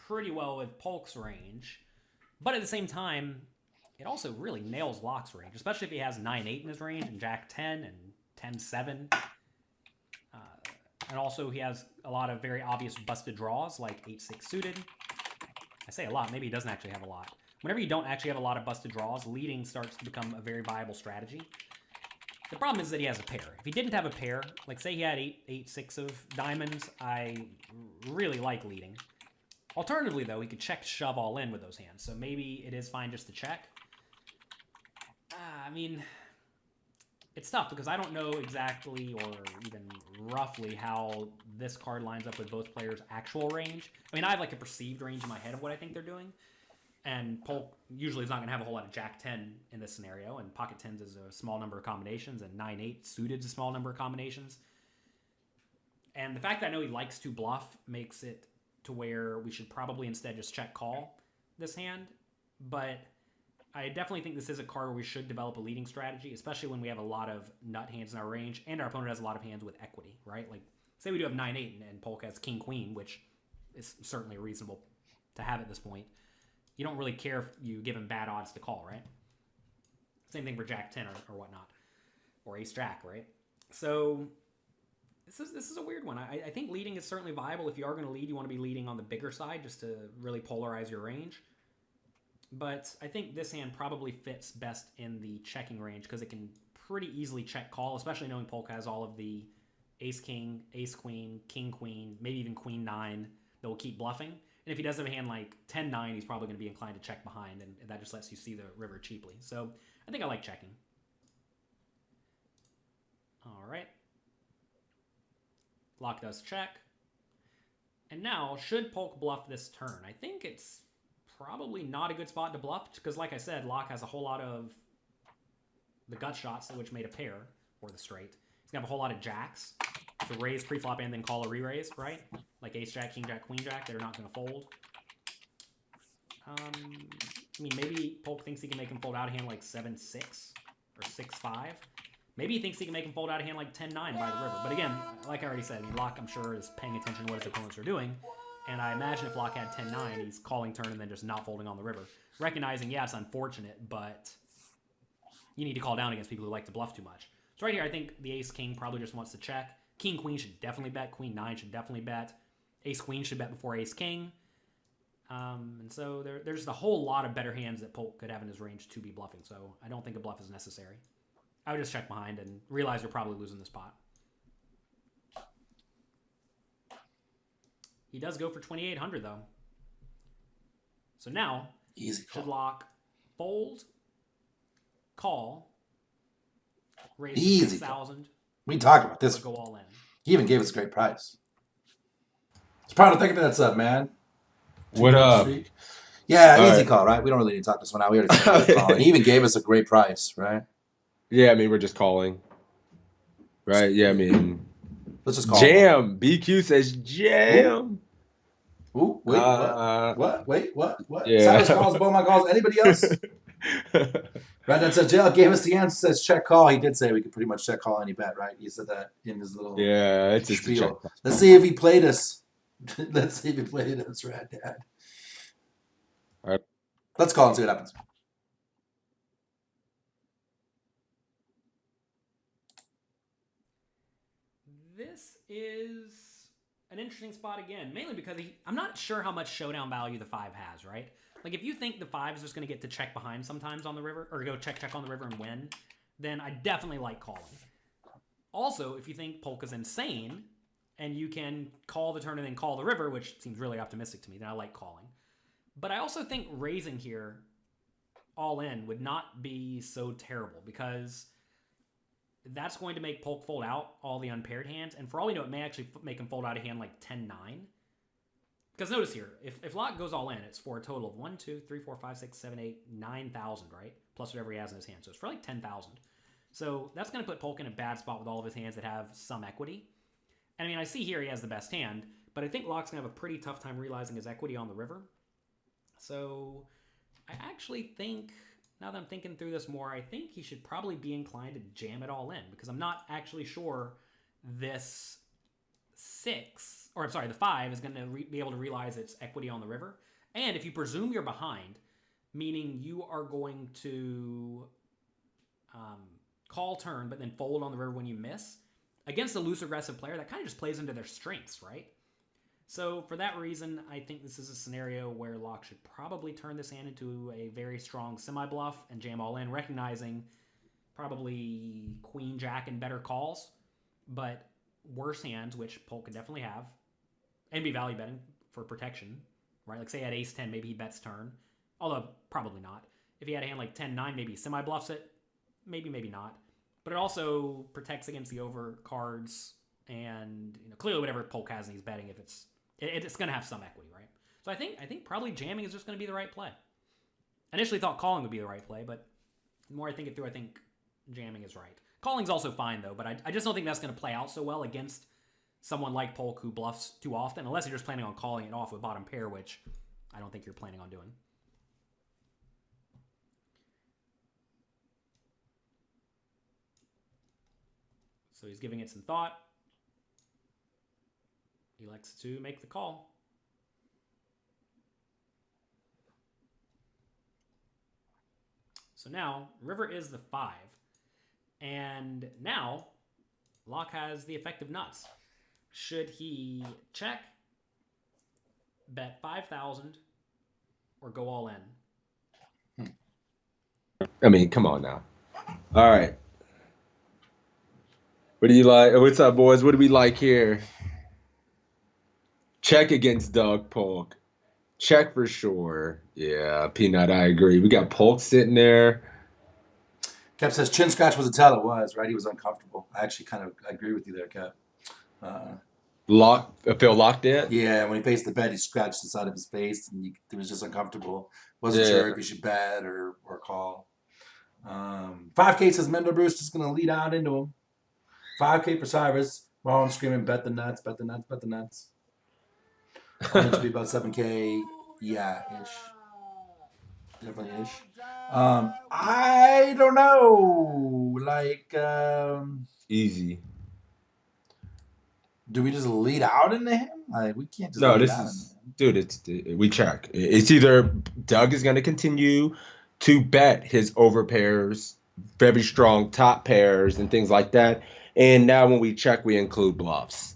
pretty well with Polk's range, but at the same time, it also really nails Locke's range, especially if he has 9-8 in his range and Jack 10 and 10-7. And also he has a lot of very obvious busted draws like 8-6 suited. I say a lot, maybe he doesn't actually have a lot. Whenever you don't actually have a lot of busted draws, leading starts to become a very viable strategy. The problem is that he has a pair. If he didn't have a pair, like say he had 8-6 of diamonds, I really like leading. Alternatively, though, he could check shove all in with those hands, so maybe it is fine just to check. I mean, it's tough because I don't know exactly or even roughly how this card lines up with both players' actual range. I mean, I have like a perceived range in my head of what I think they're doing. And Polk usually is not going to have a whole lot of Jack 10 in this scenario. And Pocket 10s is a small number of combinations. And 9-8 suited is a small number of combinations. And the fact that I know he likes to bluff makes it to where we should probably instead just check call this hand. But I definitely think this is a card where we should develop a leading strategy, especially when we have a lot of nut hands in our range and our opponent has a lot of hands with equity, right? Like, say we do have 9-8 and Polk has king-queen, which is certainly reasonable to have at this point. You don't really care if you give him bad odds to call, right? Same thing for Jack 10 or whatnot. Or Ace Jack, right? So this is a weird one. I think leading is certainly viable. If you are going to lead, you want to be leading on the bigger side just to really polarize your range. But I think this hand probably fits best in the checking range because it can pretty easily check call, especially knowing Polk has all of the ace-king, ace-queen, king-queen, maybe even queen-9 that will keep bluffing. And if he does have a hand like 10-9, he's probably going to be inclined to check behind, and that just lets you see the river cheaply. So I think I like checking. All right. Lock does check. And now, should Polk bluff this turn? I think it's probably not a good spot to bluff because, like I said, Lock has a whole lot of the gut shots, which made a pair, or the straight. He's going to have a whole lot of jacks to raise pre-flop and then call a re-raise, right? Like ace-jack, king-jack, queen-jack that are not going to fold. I mean, maybe Polk thinks he can make him fold out a hand like 7-6 or 6-5. Maybe he thinks he can make him fold out a hand like 10-9 by the river. But again, like I already said, I mean, Lock, I'm sure, is paying attention to what his opponents are doing. And I imagine if Lock had 10-9, he's calling turn and then just not folding on the river. Recognizing, yeah, it's unfortunate, but you need to call down against people who like to bluff too much. So right here, I think the ace-king probably just wants to check. King-queen should definitely bet. Queen-9 should definitely bet. Ace-queen should bet before ace-king. And so there's a whole lot of better hands that Polk could have in his range to be bluffing. So I don't think a bluff is necessary. I would just check behind and realize you're probably losing this pot. He does go for 2,800 though. So now, Easy call. should Lock fold, call, raise Easy 6,000, We talked about or this. go all in. He even gave us a great price. It's proud to think that's up, man. What up? Yeah, All easy right. call, right? We don't really need to talk this one out. We already said we were calling. He even gave us a great price, right? Yeah, I mean, we're just calling. Right? Yeah, I mean, Let's just call. jam. BQ says jam. Ooh, wait, Uh, what? Wait, what? Yeah. Cyrus calls, Bowman calls. Anybody else? Brandon said, JL gave us the answer, says check call. He did say we could pretty much check call any bet, right? He said that in his little Yeah, it's just a check. spiel. Let's see if he played us. Let's see if he played us, Rad Dad. All right. Let's call and see what happens. This is an interesting spot again, mainly because I'm not sure how much showdown value the 5 has, right? Like, if you think the 5 is just going to get to check behind sometimes on the river, or go check on the river and win, then I definitely like calling. Also, if you think Polka's insane, and you can call the turn and then call the river, which seems really optimistic to me, then I like calling. But I also think raising here all in would not be so terrible, because that's going to make Polk fold out all the unpaired hands, and for all we know, it may actually make him fold out a hand like 10-9. Because notice here, if Lock goes all in, it's for a total of 1, 2, 3, 4, 5, 6, 7, 8, 9,000, right? Plus whatever he has in his hand. So it's for like 10,000. So that's going to put Polk in a bad spot with all of his hands that have some equity. And I mean, I see here he has the best hand, but I think Lock's going to have a pretty tough time realizing his equity on the river. So I actually think, now that I'm thinking through this more, I think he should probably be inclined to jam it all in, because I'm not actually sure this 6, or I'm sorry, the 5 is going to be able to realize its equity on the river. And if you presume you're behind, meaning you are going to call turn but then fold on the river when you miss, against a loose aggressive player, that kind of just plays into their strengths, right? So for that reason, I think this is a scenario where Lock should probably turn this hand into a very strong semi-bluff and jam all in, recognizing probably queen, jack, and better calls, but worse hands, which Polk could definitely have, and be value betting for protection, right? Like say he had ace 10, maybe he bets turn, although probably not. If he had a hand like 10-9, maybe he semi-bluffs it, maybe not. But it also protects against the over cards And clearly whatever Polk has and he's betting, if it's going to have some equity, right? So I think probably jamming is just going to be the right play. Initially thought calling would be the right play, but the more I think it through, I think jamming is right. Calling's also fine though, but I just don't think that's going to play out so well against someone like Polk who bluffs too often, unless you're just planning on calling it off with bottom pair, which I don't think you're planning on doing. So he's giving it some thought. He elects to make the call. So now, river is the 5. And now, Locke has the effective nuts. Should he check, bet 5,000, or go all in? I mean, come on now. All right. What do you like? What's up, boys? What do we like here? Check against Doug Polk. Check for sure. Yeah, Peanut, I agree. We got Polk sitting there. Kev says chin scratch was a tell. It was, right? He was uncomfortable. I actually kind of agree with you there, Kev. Phil locked it? Yeah, when he faced the bet, he scratched the side of his face, and he was just uncomfortable. Wasn't sure if he should bet or call. 5K says Mendo Bruce is going to lead out into him. 5K for Cyrus. Marlon screaming, bet the nuts, bet the nuts, bet the nuts. It should be about 7K. Yeah, ish. Definitely ish. I don't know. Like, Easy. do we just lead out into him? Like, we can't just No, lead this out is, into him. dude, we check. It's either Doug is going to continue to bet his overpairs, very strong top pairs, and things like that. And now when we check, we include bluffs.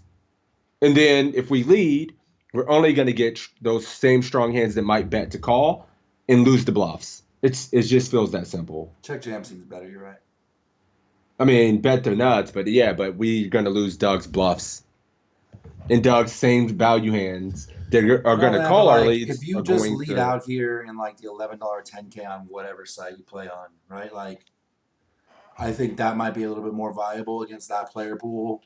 And then if we lead, we're only going to get those same strong hands that might bet to call and lose the bluffs. It just feels that simple. Check jam seems better. You're right. I mean, bet the nuts, but yeah, but we're going to lose Doug's bluffs. And Doug's same value hands that are going to call our leads. If you just lead out here in like the $11 10K on whatever site you play on, right? Like, I think that might be a little bit more viable against that player pool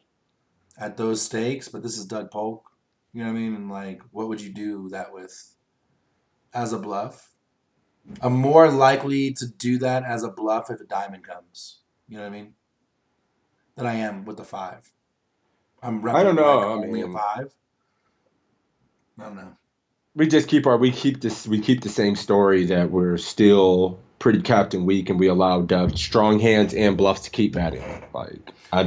at those stakes. But this is Doug Polk. You know what I mean? And like, what would you do that with as a bluff? I'm more likely to do that as a bluff if a diamond comes. You know what I mean? Than I am with the 5. I'm repping I don't know. Like only a 5. I don't know. We just keep the same story that we're still pretty capped and weak, and we allow Doug strong hands and bluffs to keep betting. Like I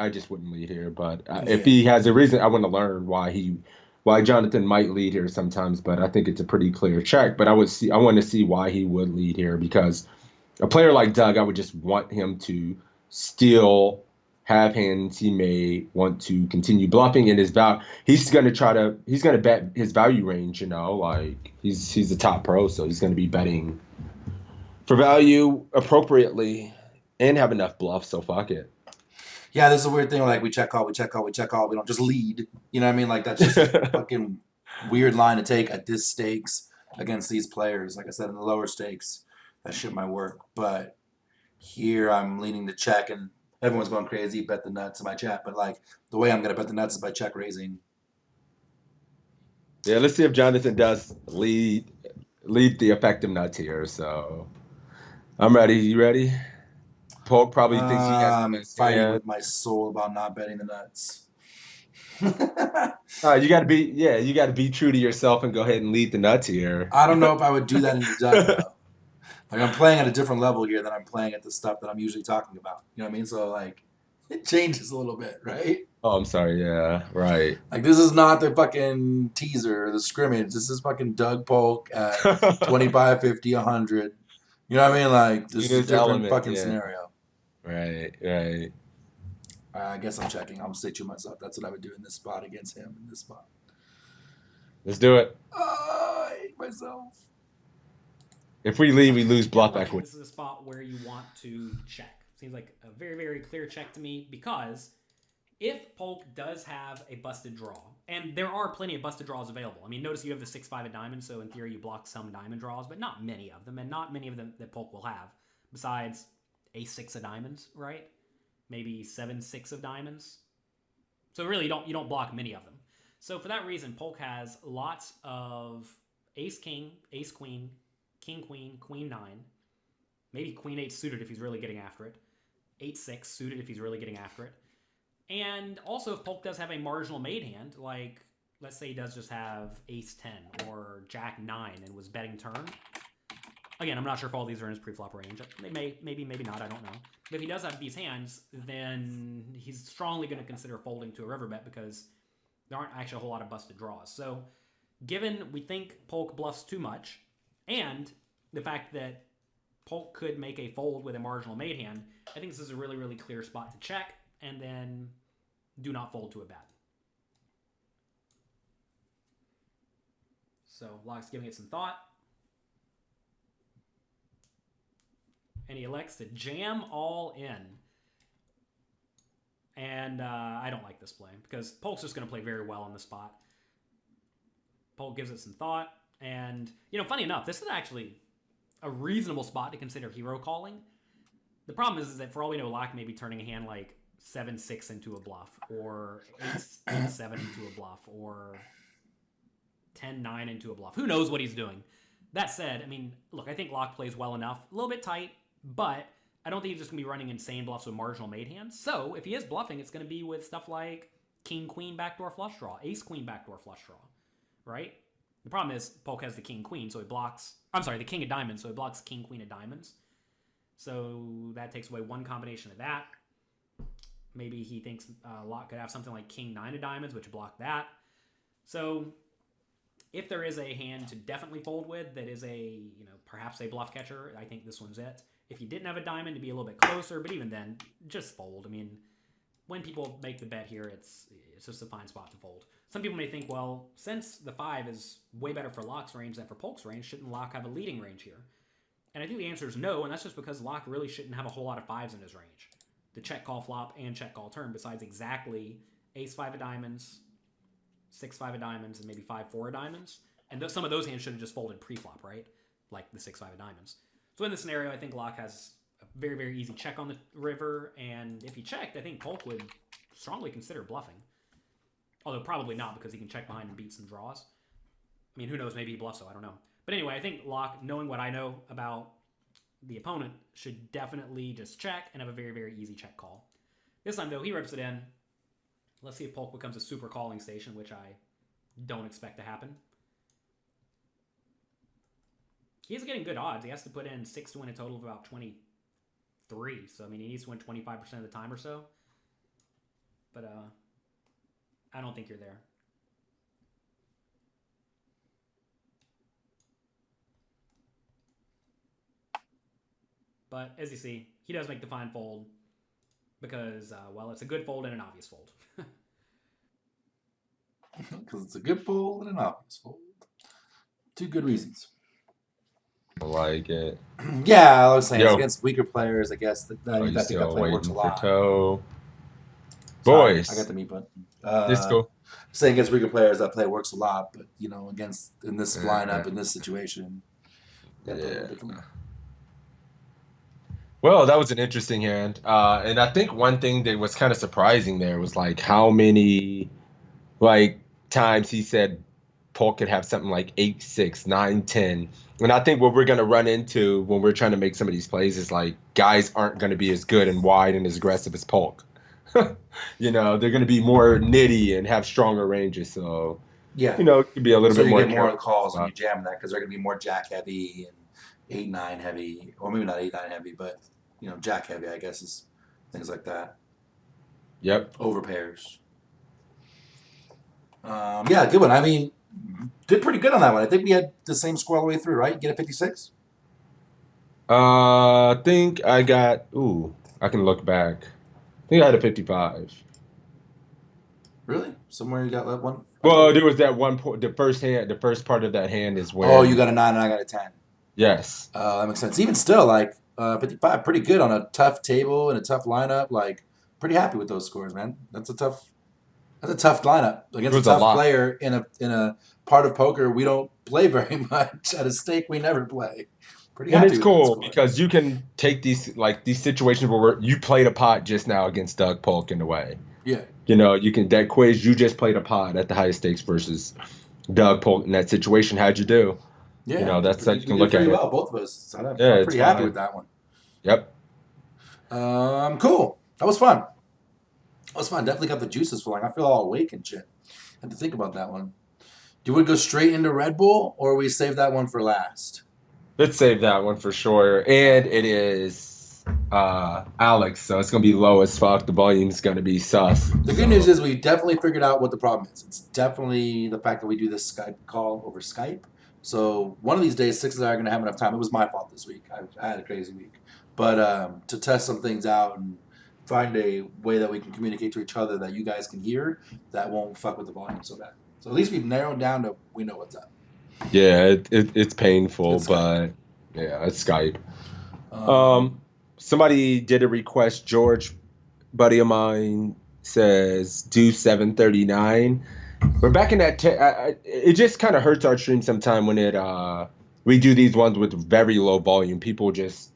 just wouldn't lead here. But if he has a reason, I want to learn why Jonathan might lead here sometimes. But I think it's a pretty clear check. But I want to see why he would lead here, because a player like Doug, I would just want him to still have hands he may want to continue bluffing in his he's going to bet his value range, like he's a top pro, so he's going to be betting for value appropriately and have enough bluff, so fuck it. Yeah, this is a weird thing. Like, we check call. We don't just lead. You know what I mean? Like, that's just a fucking weird line to take at this stakes against these players. Like I said, in the lower stakes, that shit might work. But here I'm leaning to check, and everyone's going crazy, bet the nuts in my chat. But, like, the way I'm going to bet the nuts is by check raising. Yeah, let's see if Jonathan does lead the effective nuts here. So I'm ready. You ready? Polk probably thinks he has. I'm fighting with my soul about not betting the nuts. You got to be true to yourself and go ahead and lead the nuts here. I don't know if I would do that in the Doug, though. Like, I'm playing at a different level here than I'm playing at the stuff that I'm usually talking about. You know what I mean? So, like, it changes a little bit, right? Oh, I'm sorry. Yeah, right. Like, this is not the fucking teaser, the scrimmage. This is fucking Doug Polk at 25, 50, 100. You know what I mean? Like, this is a different fucking scenario. Right. I guess I'm checking. I'm stay true to myself. That's what I would do in this spot against him in this spot. Let's do it. I hate myself. If we leave, we lose bluff equity. This is a spot where you want to check. Seems like a very, very clear check to me, because if Polk does have a busted draw, and there are plenty of busted draws available. I mean, notice you have the 6-5 of diamonds, so in theory you block some diamond draws, but not many of them, and not many of them that Polk will have, besides a 6 of diamonds, right? maybe 7-6 of diamonds. So really, you don't block many of them. So for that reason, Polk has lots of ace king, ace queen, king queen, queen 9, maybe queen 8 suited if he's really getting after it, 8-6 suited if he's really getting after it. And also if Polk does have a marginal made hand, like let's say he does just have ace 10 or jack 9 and was betting turn. Again, I'm not sure if all these are in his pre-flop range. They may, maybe not, I don't know. But if he does have these hands, then he's strongly going to consider folding to a river bet because there aren't actually a whole lot of busted draws. So given we think Polk bluffs too much, and the fact that Polk could make a fold with a marginal made hand, I think this is a really, really clear spot to check, and then do not fold to a bet. So Locke's giving it some thought. And he elects to jam all in. And I don't like this play because Polk's just going to play very well on the spot. Polk gives it some thought. And, you know, funny enough, this is actually a reasonable spot to consider hero calling. The problem is that for all we know, Locke may be turning a hand like 7-6 into a bluff, or 8-7 into a bluff, or 10-9 into a bluff. Who knows what he's doing? That said, I mean, look, I think Locke plays well enough. A little bit tight, but I don't think he's just going to be running insane bluffs with marginal made hands. So if he is bluffing, it's going to be with stuff like king-queen backdoor flush draw, ace-queen backdoor flush draw, right? The problem is Polk has the king-queen, so he blocks... I'm sorry, the king of diamonds, so he blocks king-queen of diamonds. So that takes away one combination of that. Maybe he thinks Locke could have something like king-9 of diamonds, which block that. So if there is a hand to definitely fold with that is a, you know, perhaps a bluff catcher, I think this one's it. If you didn't have a diamond, to be a little bit closer, but even then, just fold. I mean, when people make the bet here, it's just a fine spot to fold. Some people may think, well, since the 5 is way better for Locke's range than for Polk's range, shouldn't Locke have a leading range here? And I think the answer is no, and that's just because Locke really shouldn't have a whole lot of 5s in his range. The check call flop and check call turn, besides exactly ace-5 of diamonds, 6-5 of diamonds, and maybe 5-4 of diamonds. And some of those hands should have just folded pre-flop, right? Like the 6-5 of diamonds. So in this scenario, I think Locke has a very, very easy check on the river, and if he checked, I think Polk would strongly consider bluffing. Although probably not, because he can check behind and beat some draws. I mean, who knows? Maybe he bluffs, so I don't know. But anyway, I think Locke, knowing what I know about the opponent, should definitely just check and have a very, very easy check call. This time, though, he rips it in. Let's see if Polk becomes a super calling station, which I don't expect to happen. He is getting good odds. He has to put in 6 to win a total of about 23. So, I mean, he needs to win 25% of the time or so. But, I don't think you're there. But as you see, he does make the fine fold because, well, it's a good fold and an obvious fold. Because it's a good fold and an obvious fold. Two good reasons. I like it. Yeah, I was saying, it's Yo. against weaker players, I guess. I think that play works a lot. Toe. Sorry, Boys. I got the mute button. This go. Saying against weaker players, that play works a lot, but, you know, in this lineup, in this situation, Yeah. Well, that was an interesting hand. And I think one thing that was kind of surprising there was like how many times he said Polk could have something like 8-6, 9-10. And I think what we're going to run into when we're trying to make some of these plays is like guys aren't going to be as good and wide and as aggressive as Polk. You know, they're going to be more nitty and have stronger ranges. So, yeah, you know, it could be a little bit more. So you get more calls when you jam that because they're going to be more jack heavy and 8-9 heavy, or maybe not 8-9 heavy, but, you know, jack heavy, I guess, is things like that. Yep. Over pairs. Yeah, good one. I mean, did pretty good on that one. I think we had the same score all the way through, right? Get a 56? I think I got, I can look back. I think I had a 55. Really? Somewhere you got that one? Well, there was that one point, the first part of that hand is where. Oh, you got a 9 and I got a 10. Yes. That makes sense. Even still, like, 55, pretty good on a tough table and a tough lineup. Like, pretty happy with those scores, man. That's a tough lineup against a tough player in a part of poker we don't play very much. At a stake we never play. Pretty And happy it's with that cool score. because you can take these situations where you played a pot just now against Doug Polk in a way. Yeah. You can that quiz, you just played a pot at the highest stakes versus Doug Polk in that situation. How'd you do? Yeah, That's how you we can did look at pretty it. well, both of us. Yeah, I'm it's pretty happy fine. with that one. Yep. Cool. That was fun. Definitely got the juices flowing. I feel all awake and shit. Had to think about that one. Do we go straight into Red Bull, or we save that one for last? Let's save that one for sure. And it is Alex, so it's gonna be low as fuck. The volume's gonna be sus. The good news is we definitely figured out what the problem is. It's definitely the fact that we do this Skype call over Skype. So one of these days, Six and I are going to have enough time. It was my fault this week. I had a crazy week. But to test some things out and find a way that we can communicate to each other that you guys can hear that won't fuck with the volume so bad. So at least we've narrowed down to we know what's up. Yeah, it's painful, It's but yeah, it's Skype. Somebody did a request. George, buddy of mine, says do 739. We're back in that. It just kind of hurts our stream sometime when we do these ones with very low volume. People just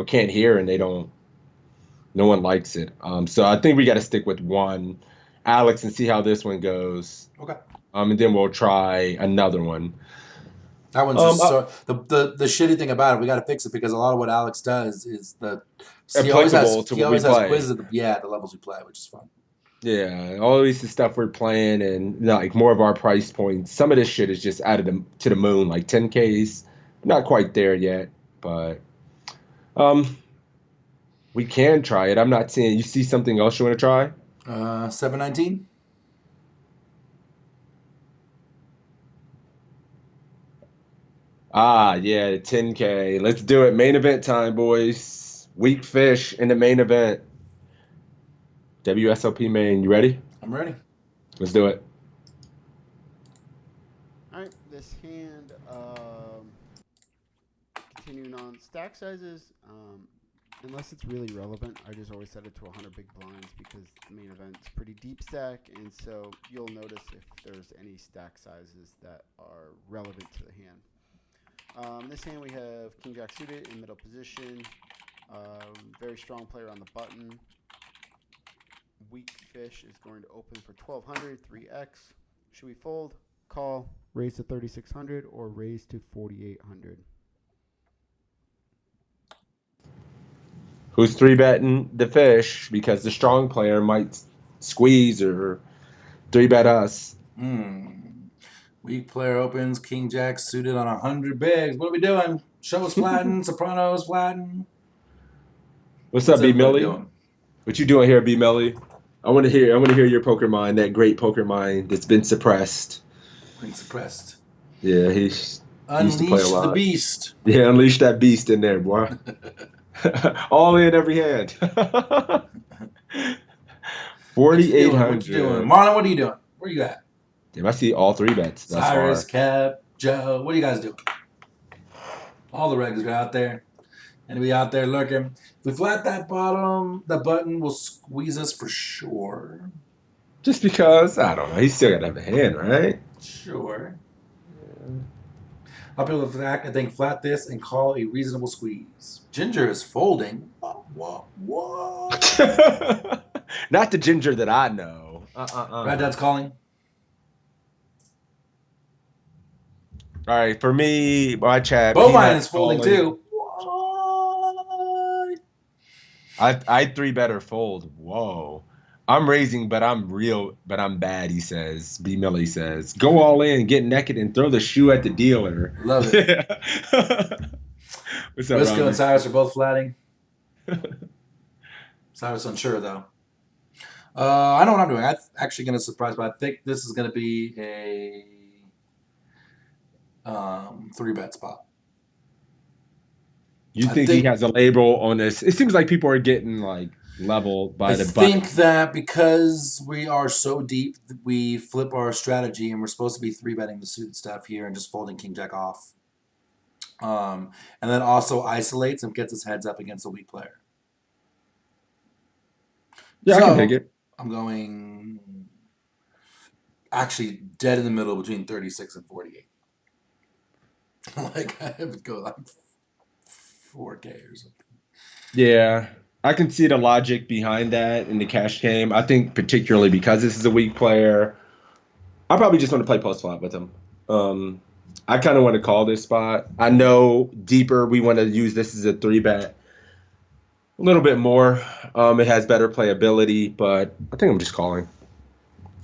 can't hear and no one likes it. So I think we got to stick with one, Alex, and see how this one goes. Okay. And then we'll try another one. That one's just so the shitty thing about it. We got to fix it because a lot of what Alex does is he always has quizzes at the levels we play, which is fun. Yeah, always the stuff we're playing and like more of our price points. Some of this shit is just added to the moon, like 10Ks. Not quite there yet, but we can try it. I'm not seeing. You see something else you want to try? 719. Yeah, 10K. Let's do it. Main event time, boys. Weak fish in the main event. WSOP main. You ready? I'm ready. Let's do it. Alright, this hand, continuing on stack sizes, unless it's really relevant, I just always set it to 100 big blinds because the main event's pretty deep stack, and so you'll notice if there's any stack sizes that are relevant to the hand. This hand we have King Jack suited in middle position, very strong player on the button. Weak fish is going to open for 1200, 3x. Should we fold, call, raise to 3600, or raise to 4800? Who's 3-betting the fish because the strong player might squeeze or 3-bet us? Weak player opens, King Jack suited on 100 bigs. What are we doing? Shows flatten, Sopranos flatten. What's up, B Millie? Doing? What you doing here, B Millie? I want to hear your poker mind, that great poker mind that's been suppressed. Yeah, Yeah, he used to play a lot. The beast. Yeah, unleash that beast in there, boy. All in every hand. 4,800. What you doing? Marlon, what are you doing? Where you at? Damn, I see all 3-bets. Cyrus, Cap, Joe. What are you guys doing? All the regs are out there. And we out there lurking. If we flat that button will squeeze us for sure. Just because, I don't know, he's still got to have a hand, right? Sure. I'll be able to I think flat this and call a reasonable squeeze. Ginger is folding. What? Not the Ginger that I know. Red Dad's calling. All right, for me, my chat. Bovine is folding too. I 3-bet or fold. Whoa. I'm raising, but I'm bad, he says. B Millie says. Go all in, get naked, and throw the shoe at the dealer. Love it. What's up, Risco and Cyrus are both flatting. Cyrus unsure, though. I know what I'm doing. I'm actually going to surprise, but I think this is going to be a 3-bet spot. You think he has a label on this? It seems like people are getting like leveled by the button. I think that because we are so deep, we flip our strategy and we're supposed to be 3-betting the suited stuff here and just folding King Jack off. And then also isolates and gets his heads up against a weak player. Yeah, I can take it. I'm going actually dead in the middle between 36 and 48. Like I would go like 4K or something. Yeah, I can see the logic behind that in the cash game. I think particularly because this is a weak player, I probably just want to play post flop with him. I kind of want to call this spot. I know deeper we want to use this as a 3-bet a little bit more. It has better playability, but I think I'm just calling.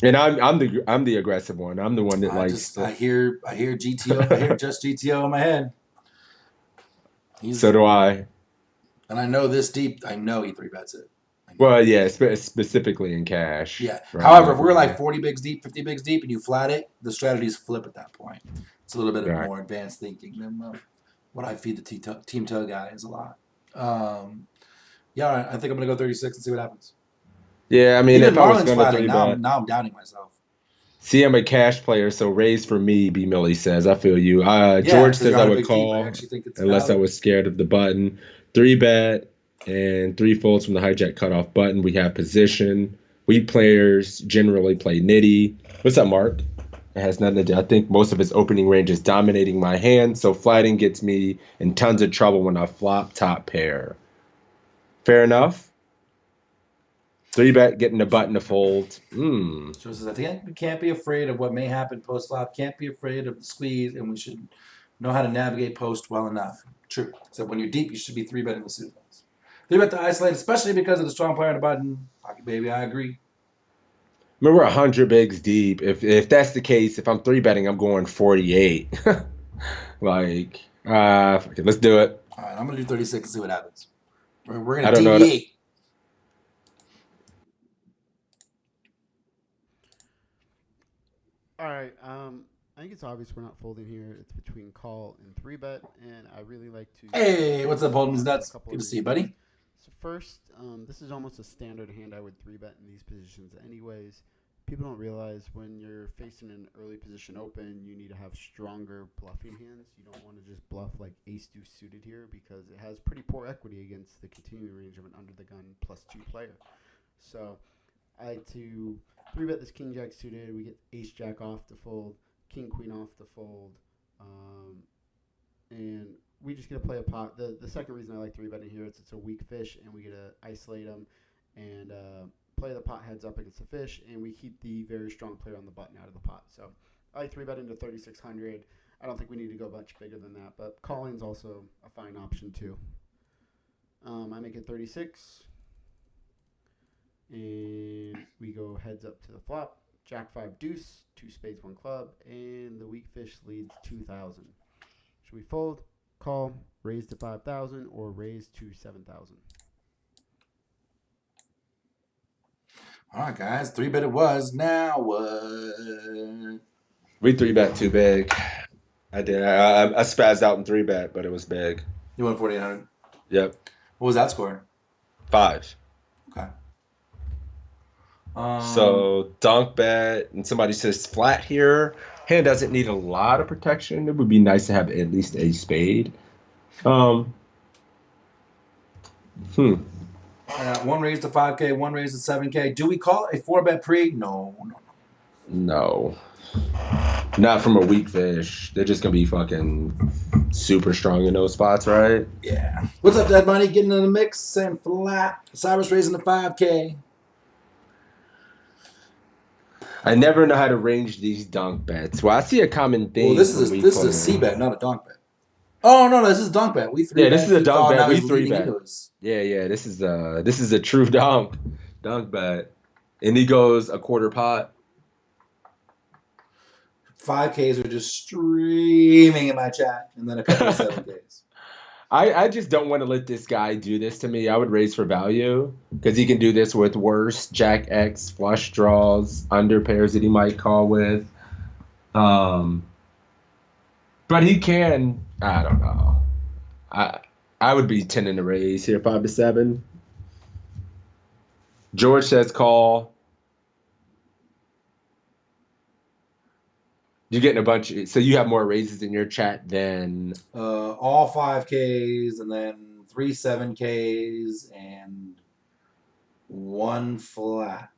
And I'm the aggressive one. I'm the one that likes. I hear GTO. I hear just GTO in my head. So do I. And I know this deep. I know he 3-bets it. Well, yeah, specifically in cash. Yeah. Right? However, if we're like 40 bigs deep, 50 bigs deep, and you flat it, the strategies flip at that point. It's a little bit of more advanced thinking than what I feed the team toe guys a lot. Yeah, all right, I think I'm gonna go 36 and see what happens. Yeah, I mean, even if I was Marlon's going flatting, to now I'm doubting myself. See, I'm a cash player, so raise for me, B. Millie says. I feel you. Yeah, George 'cause says you're I on a would big team. call I actually think it's unless I valid. was scared of the button. 3-bet and 3 folds from the hijack cutoff button. We have position. We players generally play nitty. What's up, Mark? It has nothing to do. I think most of his opening range is dominating my hand, so flatting gets me in tons of trouble when I flop top pair. Fair enough. 3-bet, getting the button to fold. So it says at the end, we can't be afraid of what may happen post flop. Can't be afraid of the squeeze, and we should know how to navigate post well enough. True. So when you're deep, you should be 3-betting the suit. 3-bet to isolate, especially because of the strong player on the button. Hockey baby, I agree. I mean, we're 100 bigs deep. If that's the case, if I'm 3-betting, I'm going 48. Like, fuck it, let's do it. All right, I'm gonna do 36 and see what happens. We're I gonna don't know. deviate. All right. I think it's obvious we're not folding here. It's between call and 3-bet, and I really like to. Hey, what's up, Holden's Nuts? Good to see you, buddy. So first, this is almost a standard hand I would 3-bet in these positions, anyways. People don't realize when you're facing an early position open, you need to have stronger bluffing hands. You don't want to just bluff like ace-deuce suited here because it has pretty poor equity against the continuing range of an under-the-gun +2 player. So I like to 3-bet this king-jack suited. We get ace-jack off to fold, king-queen off to fold, and we just get to play a pot. The second reason I like 3-betting here is it's a weak fish, and we get to isolate them and play the pot heads up against the fish, and we keep the very strong player on the button out of the pot. So I like 3-betting to 3,600. I don't think we need to go much bigger than that, but calling's also a fine option too. I make it 36, and we go heads up to the flop. Jack 5 deuce, 2 spades 1 club, and the weak fish leads 2,000. Should we fold, call, raise to 5,000, or raise to 7,000? All right, guys. 3-bet it was. Now what? We 3-bet too big. I did. I spazzed out in 3-bet, but it was big. You won 4,800. Yep. What was that score? 5. Okay. So donk bet, and somebody says flat here. Hand doesn't need a lot of protection. It would be nice to have at least a spade. One raise to 5K, one raise to 7K. Do we call it a 4-bet pre? No. No. Not from a weak fish. They're just going to be fucking super strong in those spots, right? Yeah. What's up, Dead Money? Getting in the mix, saying flat. Cyrus raising the 5K. I never know how to range these donk bets. Well, I see a common thing. Well, this is a C bet, not a donk bet. Oh no, this is donk bet. We 3-bet. Yeah, this is a donk bet. We leading 3-bet. into us. Yeah. This is a true donk bet, and he goes a quarter pot. 5Ks are just streaming in my chat, and then a couple of 7Ks. I just don't want to let this guy do this to me. I would raise for value because he can do this with worse Jack X flush draws, under pairs that he might call with. But he can. I don't know. I would be tending to raise here 5 to 7. George says call. You're getting a bunch. So you have more raises in your chat than All 5Ks, and then 3 7Ks, and 1 flat.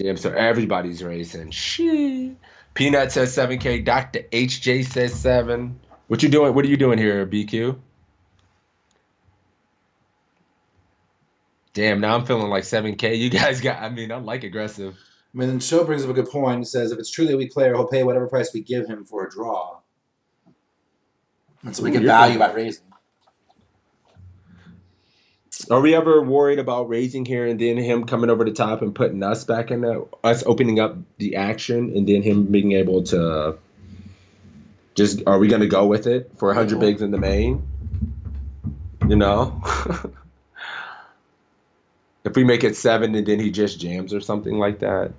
damn. So everybody's raising. Shit. Peanut says 7K. Dr. HJ says 7. What you doing? What are you doing here, BQ? Damn, now I'm feeling like 7K. You guys got. I mean, I'm like aggressive. I mean, Show brings up a good point. He says if it's truly a weak player, he'll pay whatever price we give him for a draw. And so we get value by raising. Are we ever worried about raising here and then him coming over the top and putting us back in the, us opening up the action and then him being able to just, are we going to go with it for 100 bigs in the main? You know? If we make it 7 and then he just jams or something like that.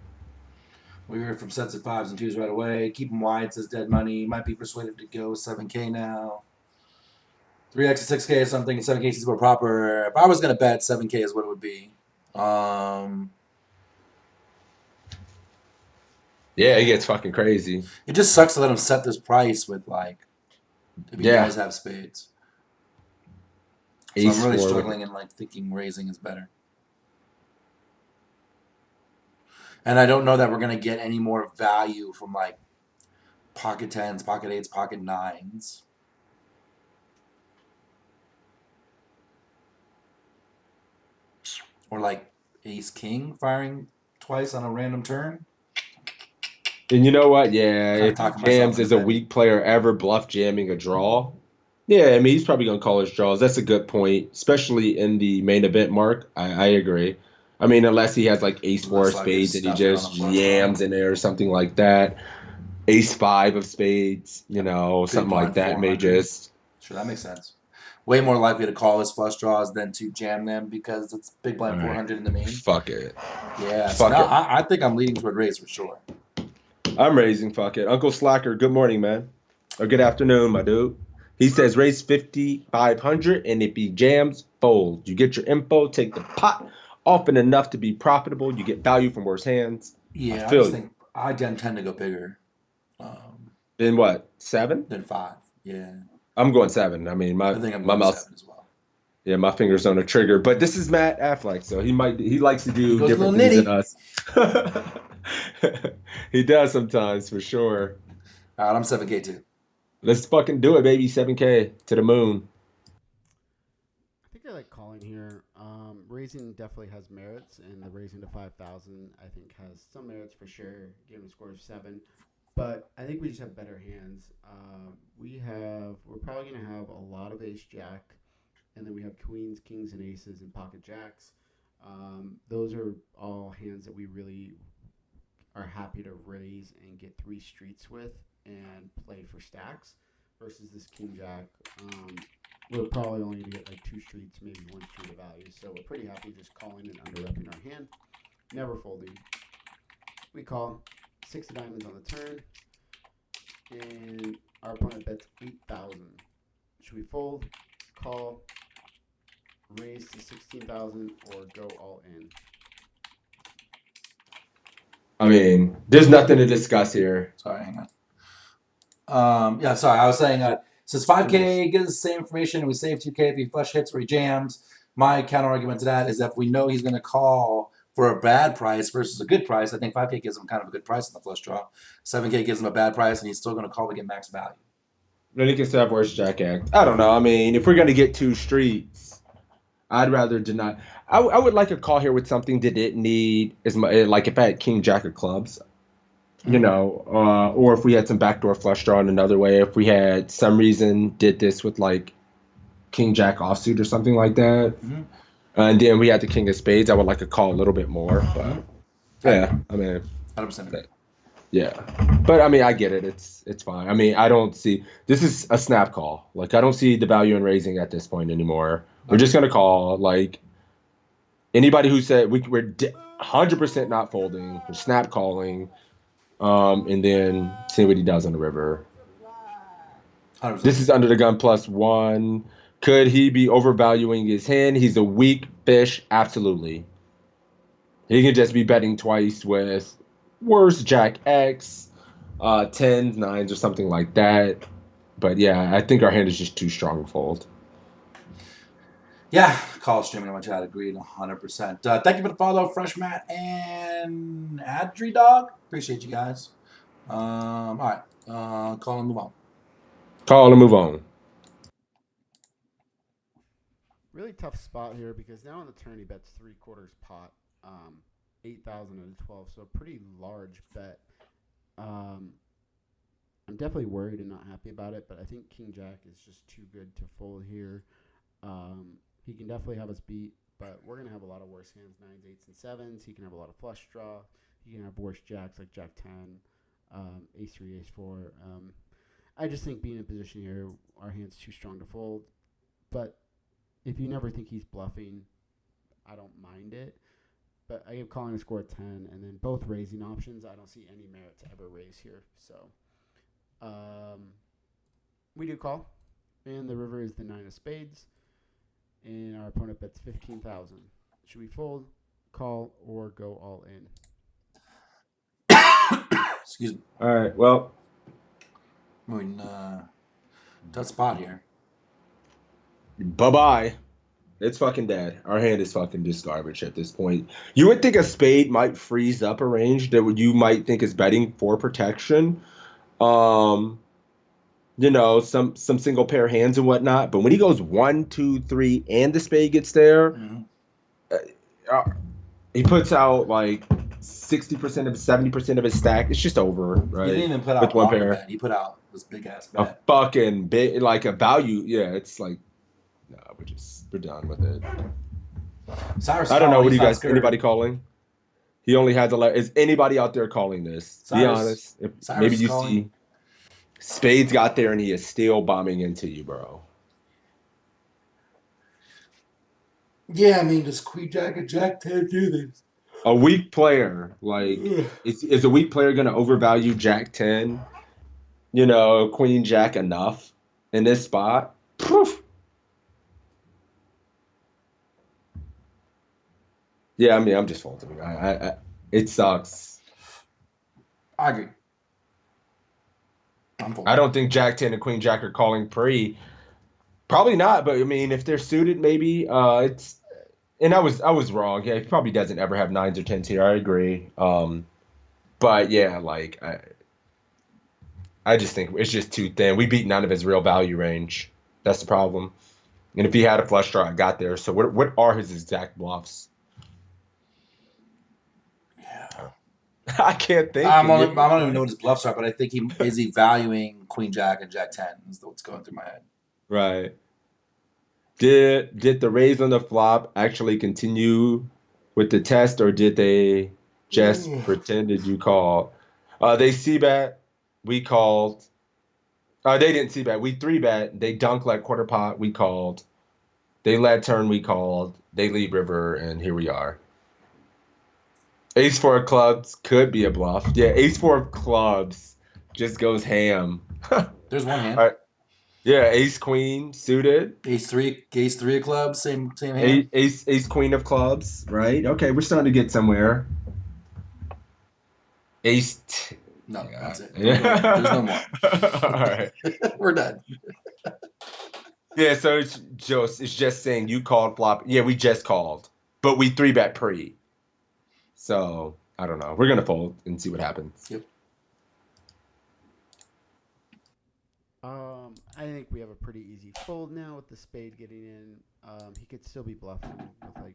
We heard from sets of 5s and 2s right away. Keep him wide, says Dead Money. Might be persuaded to go 7K now. 3x to 6K is something, 7K is more proper. If I was going to bet, 7K is what it would be. Yeah, it gets fucking crazy. It just sucks to let him set this price with, like, if you guys have spades. So I'm really struggling and, like, thinking raising is better. And I don't know that we're going to get any more value from, like, pocket 10s, pocket 8s, pocket 9s. Or, like, ace-king firing twice on a random turn. And you know what? Yeah, if jams is a weak player ever bluff jamming a draw, yeah, I mean, he's probably going to call his draws. That's a good point, especially in the main event, Mark. I agree. I mean, unless he has like ace-4 of spades and he just yams in there or something like that. Ace-5 of spades, you know, something like that may just... Sure, that makes sense. Way more likely to call his flush draws than to jam them because it's big blind 400 in the main. Fuck it. Yeah, so I think I'm leaning toward raise for sure. I'm raising, fuck it. Uncle Slacker, good morning, man. Or good afternoon, my dude. He says raise 5,500, and if he jams, fold. You get your info, take the pot often enough to be profitable. You get value from worse hands. Yeah, I just think I tend to go bigger. Then what? 7? Then 5. Yeah. I'm going 7. I mean, I think I'm going 7 as well. Yeah, my fingers on the trigger. But this is Matt Affleck, so he likes to do different things than us. He does sometimes, for sure. All right, I'm 7K too. Let's fucking do it, baby. 7K to the moon. I think I like calling here. Raising definitely has merits, and the raising to 5,000 I think has some merits for sure. Giving a score of 7, but I think we just have better hands. We're probably gonna have a lot of ace jack, and then we have queens, kings, and aces, and pocket jacks. Those are all hands that we really are happy to raise and get 3 streets with and play for stacks. Versus this king jack, we're probably only going to get like 2 streets, maybe 1 street of value. So we're pretty happy just calling and under-repping our hand. Never folding. We call 6 of diamonds on the turn. And our opponent bets 8,000. Should we fold, call, raise to 16,000, or go all in? I mean, there's nothing to discuss here. Sorry, hang on. Yeah, sorry. I was saying, since 5K gives us the same information and we save 2K if he flush hits or he jams, my counter argument to that is that if we know he's going to call for a bad price versus a good price, I think 5K gives him kind of a good price on the flush draw. 7K gives him a bad price and he's still going to call to get max value. Then he can still have worse jack act. I don't know. I mean, if we're going to get 2 streets, I'd rather deny. I would like a call here with something that didn't need as much, like if I had king jack of clubs. You know, or if we had some backdoor flush draw in another way, if we had some reason did this with like king jack offsuit or something like that, and then we had the king of spades, I would like a call a little bit more. But yeah, I mean, 100%. Yeah, but I mean, I get it. It's fine. I mean, I don't see this is a snap call. Like I don't see the value in raising at this point anymore. We're just gonna call. Like anybody who said we're 100% not folding, we're snap calling. And then see what he does on the river. 100%. This is under the gun +1. Could he be overvaluing his hand? He's a weak fish. Absolutely. He can just be betting twice with worse jack X, 10s, 9s, or something like that. But yeah, I think our hand is just too strong to fold. Yeah, call streaming in my chat agreed 100%. Thank you for the follow, Fresh Matt and Adri Dog. Appreciate you guys. All right, call and move on. Call and move on. Really tough spot here because now on the turn he bets 3/4 pot, 8,000 and 12, so a pretty large bet. I'm definitely worried and not happy about it, but I think King Jack is just too good to fold here. He can definitely have us beat, but we're gonna have a lot of worse hands, 9s, 8s, and 7s. He can have a lot of flush draw. He can have worse jacks like Jack 10, Ace 3, Ace 4. I just think being in position here, our hand's too strong to fold. But if you never think he's bluffing, I don't mind it. But I am calling a score at 10, and then both raising options, I don't see any merit to ever raise here. So we do call, and the river is the 9 of spades, and our opponent bets 15,000. Should we fold, call, or go all in? Excuse me. All right. Well, I mean, tough spot here. bye-bye. It's fucking dead. Our hand is fucking just garbage at this point. You would think a spade might freeze up a range that you might think is betting for protection. You know, some single pair hands and whatnot. But when he goes 1, 2, 3, and the spade gets there, he puts out like 60% of 70% of his stack. It's just over, right? He didn't even put out with one blocker pair. bet. He put out this big ass A bet. fucking bit, like a value. Yeah, it's like, no, we're done with it. Cyrus I don't know. calling, What do he's you not guys? scared. Anybody calling? He only has 11. Is anybody out there calling this? Be Cyrus- honest. If Cyrus maybe is you calling. see spades got there and he is still bombing into you, bro. Yeah, I mean, does Queen Jack and Jack 10 do this? A weak player, like, is a weak player going to overvalue Jack 10? You know, Queen Jack enough in this spot? Poof. Yeah, I mean, I'm just folding. It sucks. I agree. I'm folding. I don't think Jack 10 and Queen Jack are calling pre. Probably not, but I mean, if they're suited, maybe. It's and I was wrong. Yeah, he probably doesn't ever have 9s or 10s here. I agree. But yeah, like I just think it's just too thin. We beat none of his real value range. That's the problem. And if he had a flush draw, I got there. So what are his exact bluffs? Yeah. I can't think. I don't even know what his bluffs are, but I think is he valuing Queen Jack and Jack 10 is what's going through my head. Right. Did the raise on the flop actually continue with the test, or did they just pretended you called? They c-bet. We called. They didn't c-bet. We 3-bet. They dunk like quarter pot. We called. They led turn. We called. They lead river, and here we are. Ace 4 of clubs could be a bluff. Yeah, Ace 4 of clubs just goes ham. There's one hand. All right. Yeah, Ace Queen suited. Ace 3 of clubs, same hand. Ace Queen of clubs, right? Okay, we're starting to get somewhere. No, that's it. Yeah. There's no more. All right. We're done. Yeah, so it's just saying you called flop. Yeah, we just called, but we 3-bet pre. So I don't know. We're gonna fold and see what happens. Yep. I think we have a pretty easy fold now with the spade getting in. He could still be bluffing with like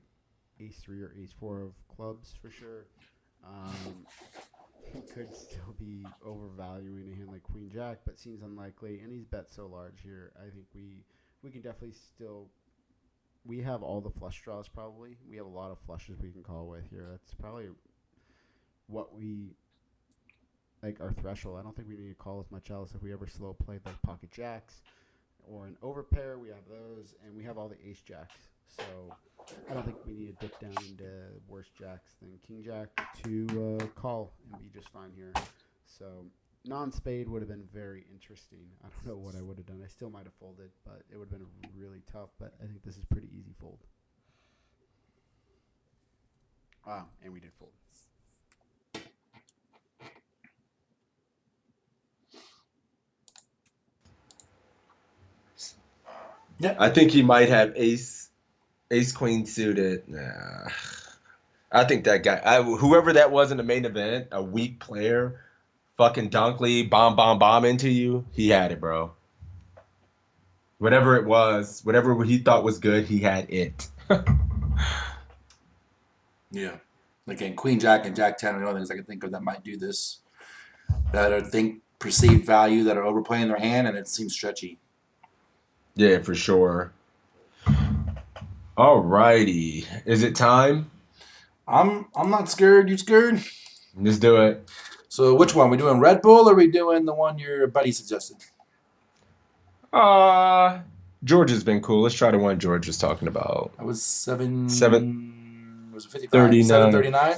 Ace 3 or Ace 4 of clubs for sure. He could still be overvaluing a hand like Queen Jack, but seems unlikely. And he's bet so large here. I think we can definitely still. We have all the flush draws probably. We have a lot of flushes we can call with here. That's probably what we. Like our threshold, I don't think we need to call as much else. If we ever slow played like pocket jacks or an overpair, we have those, and we have all the ace jacks. So I don't think we need to dip down into worse jacks than king jack to call and be just fine here. So non-spade would have been very interesting. I don't know what I would have done. I still might have folded, but it would have been really tough. But I think this is pretty easy fold. And we did fold. Yeah. I think he might have ace queen suited. Nah. I think that guy, whoever that was in the main event, a weak player, fucking Dunkley, bomb into you. He had it, bro. Whatever it was, whatever he thought was good, he had it. Yeah. Again, Queen Jack and Jack 10 are the only things I can think of that might do this. That are think perceived value that are overplaying their hand, and it seems stretchy. Yeah, for sure. Alrighty. Is it time? I'm not scared. You scared? Let's do it. So which one? We doing Red Bull or we doing the one your buddy suggested? George has been cool. Let's try the one George was talking about. That was 7. 739. Was it 55? 739?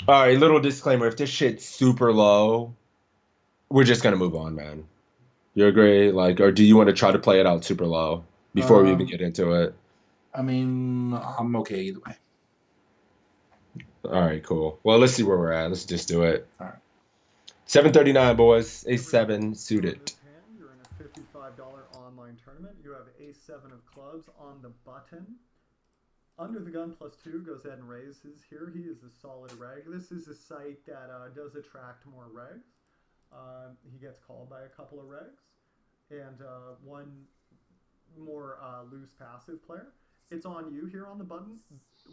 All right, little disclaimer. If this shit's super low, we're just going to move on, man. You agree? Like, or do you want to try to play it out super low before we even get into it? I mean, I'm okay either way. All right, cool. Well, let's see where we're at. Let's just do it. All right. 739, boys. A7 suited. You're in a $55 online tournament. You have A7 of clubs on the button. Under the gun +2 goes ahead and raises here. He is a solid reg. This is a site that does attract more regs. He gets called by a couple of regs and one more loose passive player. It's on you here on the button.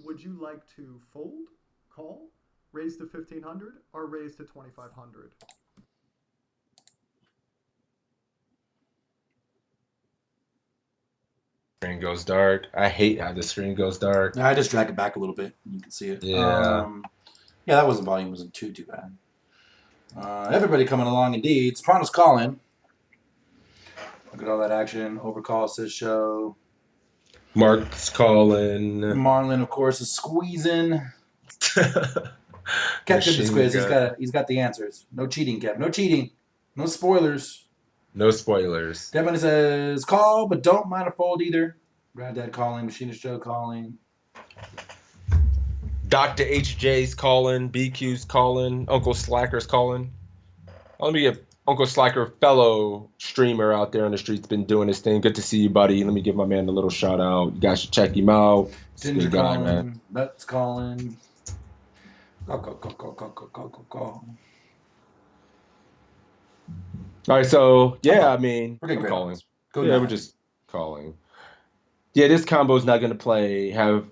Would you like to fold, call, raise to 1500, or raise to 2500? Screen goes dark. I hate how the screen goes dark. I just drag it back a little bit. You can see it. Yeah. Yeah, that volume wasn't too bad. Everybody coming along indeed. Soprano's calling. Look at all that action. Overcall assist show. Mark's calling. Marlon, of course, is squeezing. Kev did the Machine squeeze. gun. He's got the answers. No cheating, Kev. No cheating. No spoilers. No spoilers. Devin says call, but don't mind a fold either. Granddad calling. Machinist Joe calling. Dr. HJ's calling. BQ's calling. Uncle Slacker's calling. Let me get Uncle Slacker, fellow streamer out there on the streets, been doing his thing. Good to see you, buddy. Let me give my man a little shout out. You guys should check him out. Ginger guy, calling. man. Nuts calling. Call. All right, so yeah, I mean, We're getting I'm great calling. odds. Go Yeah, down. we're just calling. Yeah, this combo is not going to have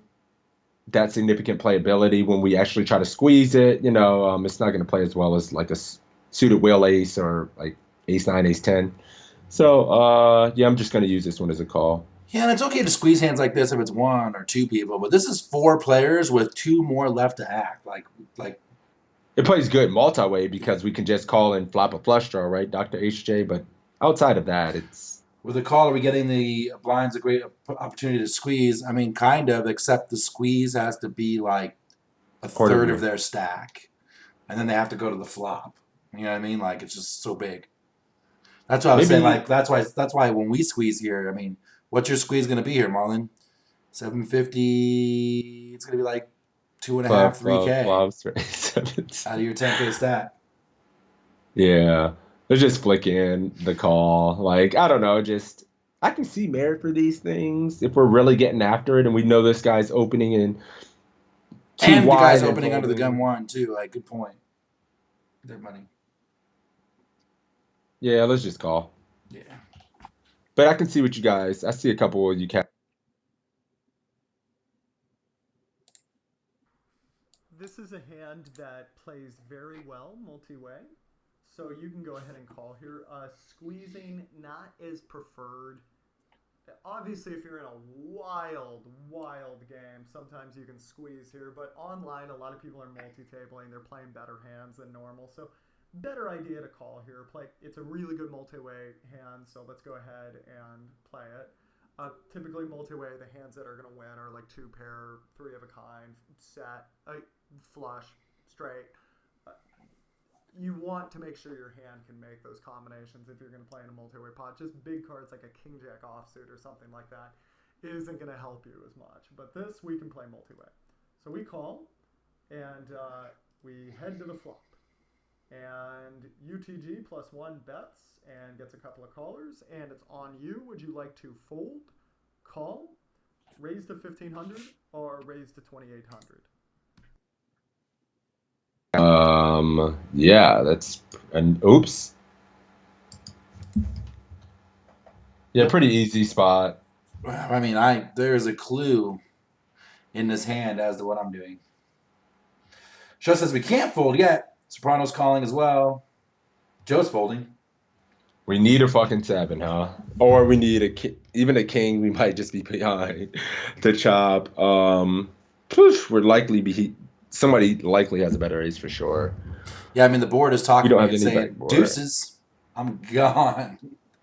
that significant playability when we actually try to squeeze it. It's not going to play as well as like a suited wheel ace or like ace 9, ace 10. So yeah, I'm just going to use this one as a call. Yeah, and it's okay to squeeze hands like this if it's one or two people, but this is 4 players with 2 more left to act. Like it plays good multi-way because we can just call and flop a flush draw, right, Dr. HJ? But outside of that, it's... With the call, are we getting the blinds a great opportunity to squeeze? I mean, kind of, except the squeeze has to be like a third of their stack. And then they have to go to the flop. You know what I mean? Like, it's just so big. That's what I was saying. Like, that's why when we squeeze here, I mean, what's your squeeze going to be here, Marlon? 750. It's going to be like 2.5, 3K out of your 10K stack. Yeah. They're just flicking the call. Like, I don't know, just I can see merit for these things if we're really getting after it and we know this guy's opening in too and wide. The guy's opening under the gun one, too. Like, good point. Their money. Yeah, let's just call. Yeah. But I can see what you guys, I see a couple of you can. This is a hand that plays very well multi-way, so you can go ahead and call here. Squeezing, not as preferred. Obviously, if you're in a wild game, sometimes you can squeeze here, but online, a lot of people are multi-tabling. They're playing better hands than normal, so better idea to call here. It's a really good multi-way hand, so let's go ahead and play it. Typically, multi-way, the hands that are going to win are like 2 pair, 3 of a kind, set, flush, straight. You want to make sure your hand can make those combinations if you're going to play in a multi-way pot. Just big cards like a king-jack offsuit or something like that isn't going to help you as much. But this, we can play multi-way. So we call, and we head to the flop. And UTG +1 bets and gets a couple of callers, and it's on you. Would you like to fold, call, raise to 1500, or raise to 2800? Yeah, that's an oops. Yeah, pretty easy spot. I mean, there's a clue in this hand as to what I'm doing. Show says we can't fold yet. Soprano's calling as well. Joe's folding. We need a fucking 7, huh? Or we need even a king. We might just be behind the chop. We're likely somebody likely has a better ace for sure. Yeah, I mean the board is talking We to don't me have and any saying, backboard. "Deuces, I'm gone,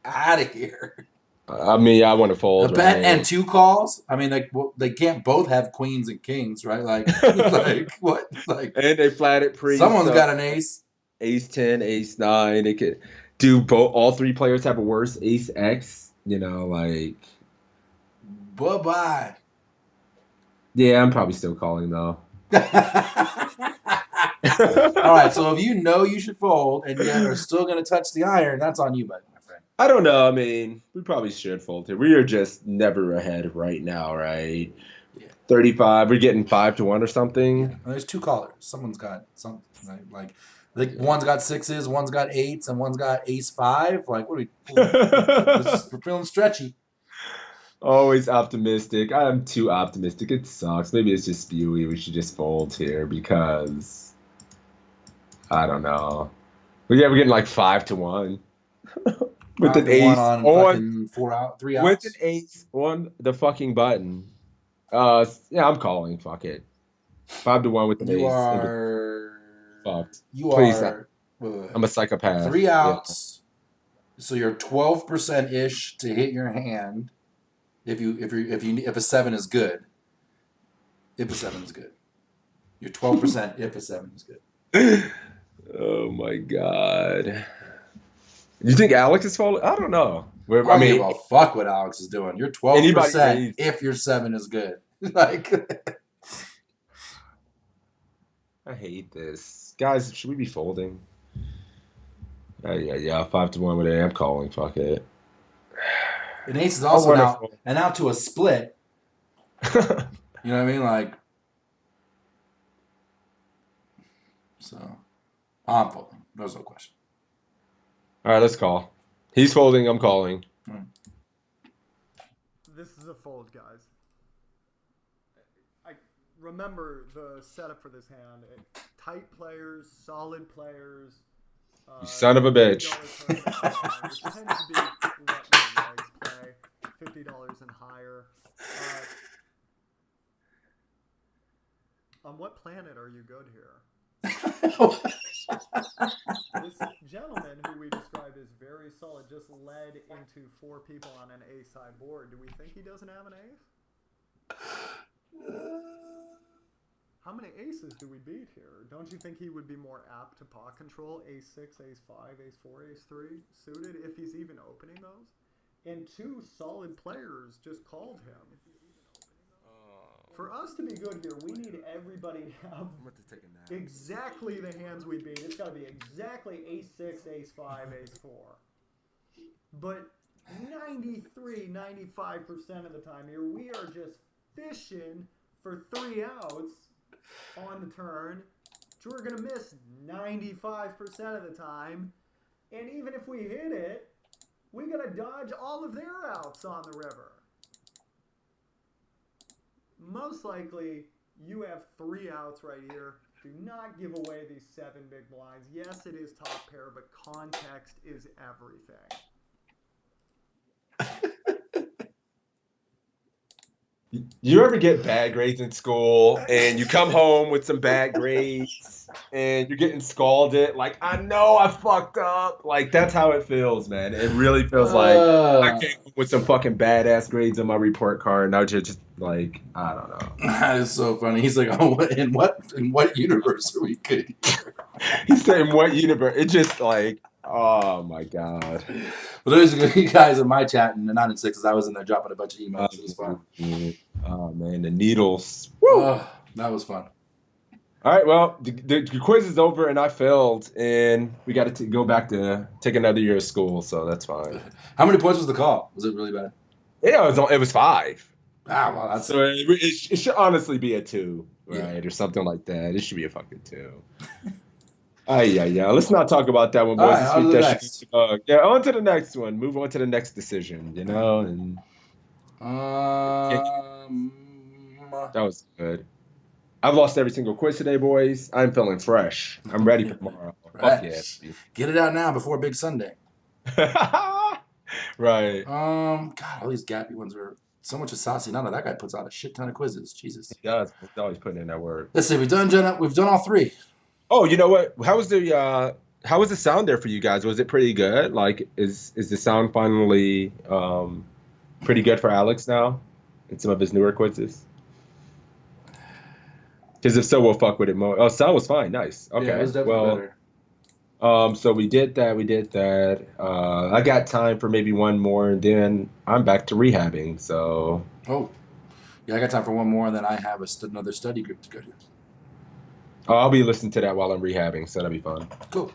out of here." I mean, I want to fold. A bet right? and 2 calls. I mean, they can't both have queens and kings, right? Like, like what? Like, and they flat it pre. someone's so got an ace. Ace 10, ace 9. They could do both. All 3 players have a worse ace X. You know, like. Bye-bye. Yeah, I'm probably still calling though. All right, so if you know you should fold and yet are still going to touch the iron, that's on you, buddy, my friend. I don't know. I mean, we probably should fold here. We are just never ahead right now, right? Yeah. 35. We're getting 5-1 or something. Yeah. There's 2 callers. Someone's got something, right? Like one's got 6s, one's got 8s, and one's got ace 5. Like, what are we? We're feeling stretchy. Always optimistic. I'm too optimistic. It sucks. Maybe it's just spewy. We should just fold here because I don't know. But yeah, we're getting like 5-1 with an ace on fucking 3 outs. With an ace on the fucking button. Yeah, I'm calling. Fuck it. 5-1 with the ace. You are fucked. You Please, are. I'm a psychopath. 3 outs. Yeah. So you're 12% ish to hit your hand. If a 7 is good. If a 7 is good. You're 12% if a 7 is good. Oh my god. You think Alex is falling? I don't know. I mean, well, fuck what Alex is doing. You're 12% if your 7 is good. Like, I hate this. Guys, should we be folding? Yeah. 5-1 with it. I'm calling. Fuck it. An ace is also now to a split. You know what I mean? Like, so I'm folding. There's no question. All right, let's call. He's folding. I'm calling. This is a fold, guys. I remember the setup for this hand. Tight players, solid players. You son of a bitch. Which tends to be what my legs play. $50 and higher. On what planet are you good here? This gentleman, who we describe as very solid, just led into 4 people on an ace-high board. Do we think he doesn't have an ace? How many aces do we beat here? Don't you think he would be more apt to pot control ace 6, ace 5, ace 4, ace 3 suited if he's even opening those? And 2 solid players just called him. For us to be good here, we need everybody to have exactly the hands we beat. It's got to be exactly ace 6, ace 5, ace 4. But 93, 95% of the time here, we are just fishing for 3 outs on the turn, which we're going to miss 95% of the time. And even if we hit it, we got to dodge all of their outs on the river. Most likely, you have 3 outs right here. Do not give away these 7 big blinds. Yes, it is top pair, but context is everything. You ever get bad grades in school and you come home with some bad grades and you're getting scalded? Like, I know I fucked up. Like, that's how it feels, man. It really feels like I came with some fucking badass grades on my report card and I was just like, I don't know. That is so funny. He's like, oh, in what universe are we good here? He's saying, what universe? It just like, oh my god. Well, those are you guys in my chat and the 9 and 6s. I was in there dropping a bunch of emails. It was fun. Oh man, the needles. Oh, that was fun. All right, well, the quiz is over and I failed, and we got to go back to take another year of school, so that's fine. How many points was the call? Was it really bad? Yeah, it was 5. Ah, well, that's so it should honestly be a 2, right, or something like that. It should be a fucking 2. Yeah. Let's not talk about that one, All boys. right, This on week to the that next. shit. Yeah, on to the next one. Move on to the next decision. You know, and that was good. I've lost every single quiz today, boys. I'm feeling fresh. I'm ready for tomorrow. Fuck yeah. Fresh. Get it out now before Big Sunday. Right. God, all these gappy ones are so much assassinata. That guy puts out a shit ton of quizzes. Jesus. He does. He's always putting in that word. Let's see. We've done all three. Oh, you know what? How was the sound there for you guys? Was it pretty good? Like, is the sound finally pretty good for Alex now in some of his newer quizzes? Because if so, we'll fuck with it more. Oh, sound was fine. Nice. Okay. Yeah, it was definitely better. So we did that. I got time for maybe one more, and then I'm back to rehabbing. So. Oh, yeah, I got time for one more, and then I have another study group to go to. Oh, I'll be listening to that while I'm rehabbing, so that'll be fun. Cool.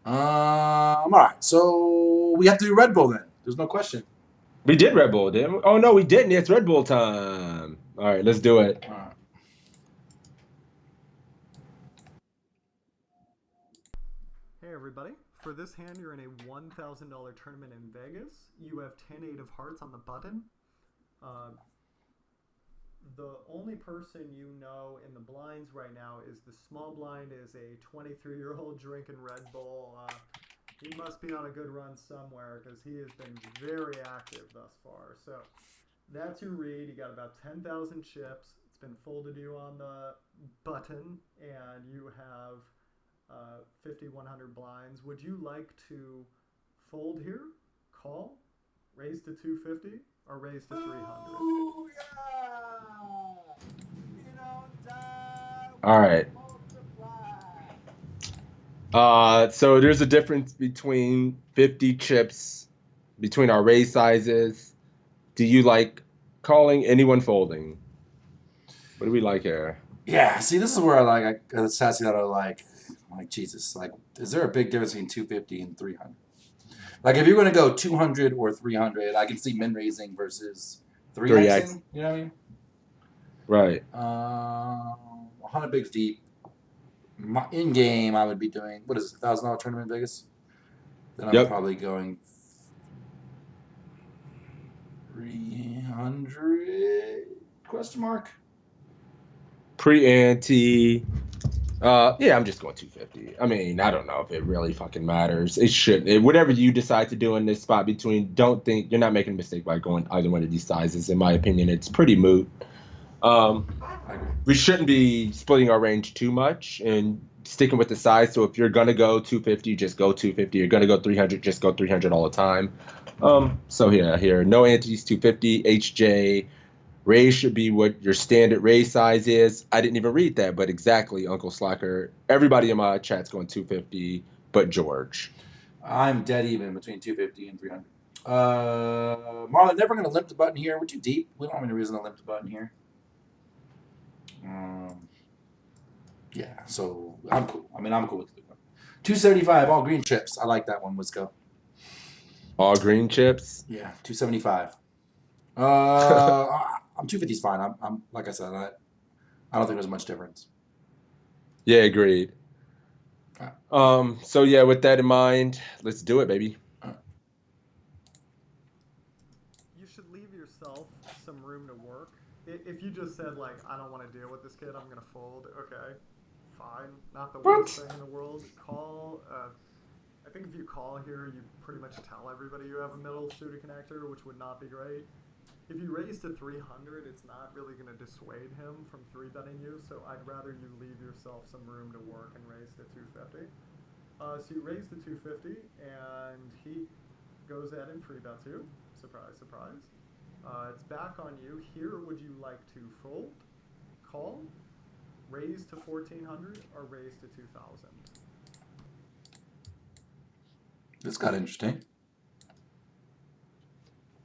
All right. So we have to do Red Bull then. There's no question. We did Red Bull, didn't we? Oh no, we didn't. It's Red Bull time. All right, let's do it. All right. Hey everybody, for this hand you're in a $1,000 tournament in Vegas. You have 10-8 of hearts on the button. The only person you know in the blinds right now is the small blind is a 23-year-old drinking Red Bull. He must be on a good run somewhere because he has been very active thus far. So that's your read. You got about 10,000 chips. It's been folded to you on the button, and you have 5,100 blinds. Would you like to fold here, call, raise to 250, or raise to 300? All right. So there's a difference between 50 chips between our raise sizes. Do you like calling, anyone folding? What do we like here? Yeah. See, this is where I Sassinato like Jesus. Like, is there a big difference between 250 and 300? Like, if you're going to go 200 or 300, I can see min raising versus 3x. You know what I mean? Right. 100 bigs deep. In game, I would be doing, what is it, $1,000 tournament in Vegas? Then I'm probably going 300 question mark. Pre-ante. Yeah, I'm just going 250. I mean, I don't know if it really fucking matters. It shouldn't. Whatever you decide to do in this spot between, don't think you're not making a mistake by going either one of these sizes. In my opinion, it's pretty moot. We shouldn't be splitting our range too much and sticking with the size. So if you're gonna go 250, just go 250. You're gonna go 300, just go 300 all the time. So yeah, here no antes 250 HJ. Raise should be what your standard raise size is. I didn't even read that, but exactly, Uncle Slacker. Everybody in my chat's going 250, but George. I'm dead even between 250 and 300. Marlon, never going to limp the button here. We're too deep. We don't have any reason to limp the button here. Yeah, so I'm cool. I mean, I'm cool with it. 275, all green chips. I like that one. Let's go. All green chips? Yeah, 275. I'm 250's fine. I'm like I said, I don't think there's much difference. Yeah, agreed. So yeah, with that in mind, let's do it, baby. You should leave yourself some room to work. If you just said, like, I don't want to deal with this kid, I'm going to fold, okay, fine. Not the worst thing in the world. Call. I think if you call here, you pretty much tell everybody you have a middle suited connector, which would not be great. If you raise to 300, it's not really going to dissuade him from 3-betting you, so I'd rather you leave yourself some room to work and raise to 250. So you raise to 250, and he goes ahead and 3-bets you. Surprise, surprise. It's back on you. Here, would you like to fold, call, raise to 1,400, or raise to 2,000? This got interesting.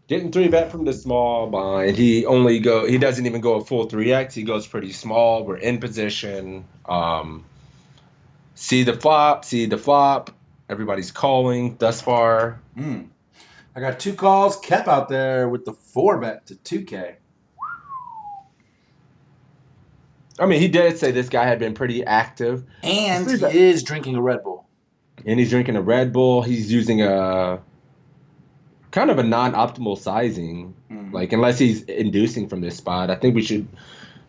Getting 3-bet from the small blind. He doesn't even go a full 3x. He goes pretty small. We're in position. See the flop. Everybody's calling thus far. I got 2 calls. Kep out there with the 4-bet to 2K. I mean, he did say this guy had been pretty active. And Three he bet- is drinking a Red Bull. And he's drinking a Red Bull. He's using a kind of a non-optimal sizing. Like, unless he's inducing from this spot, I think we should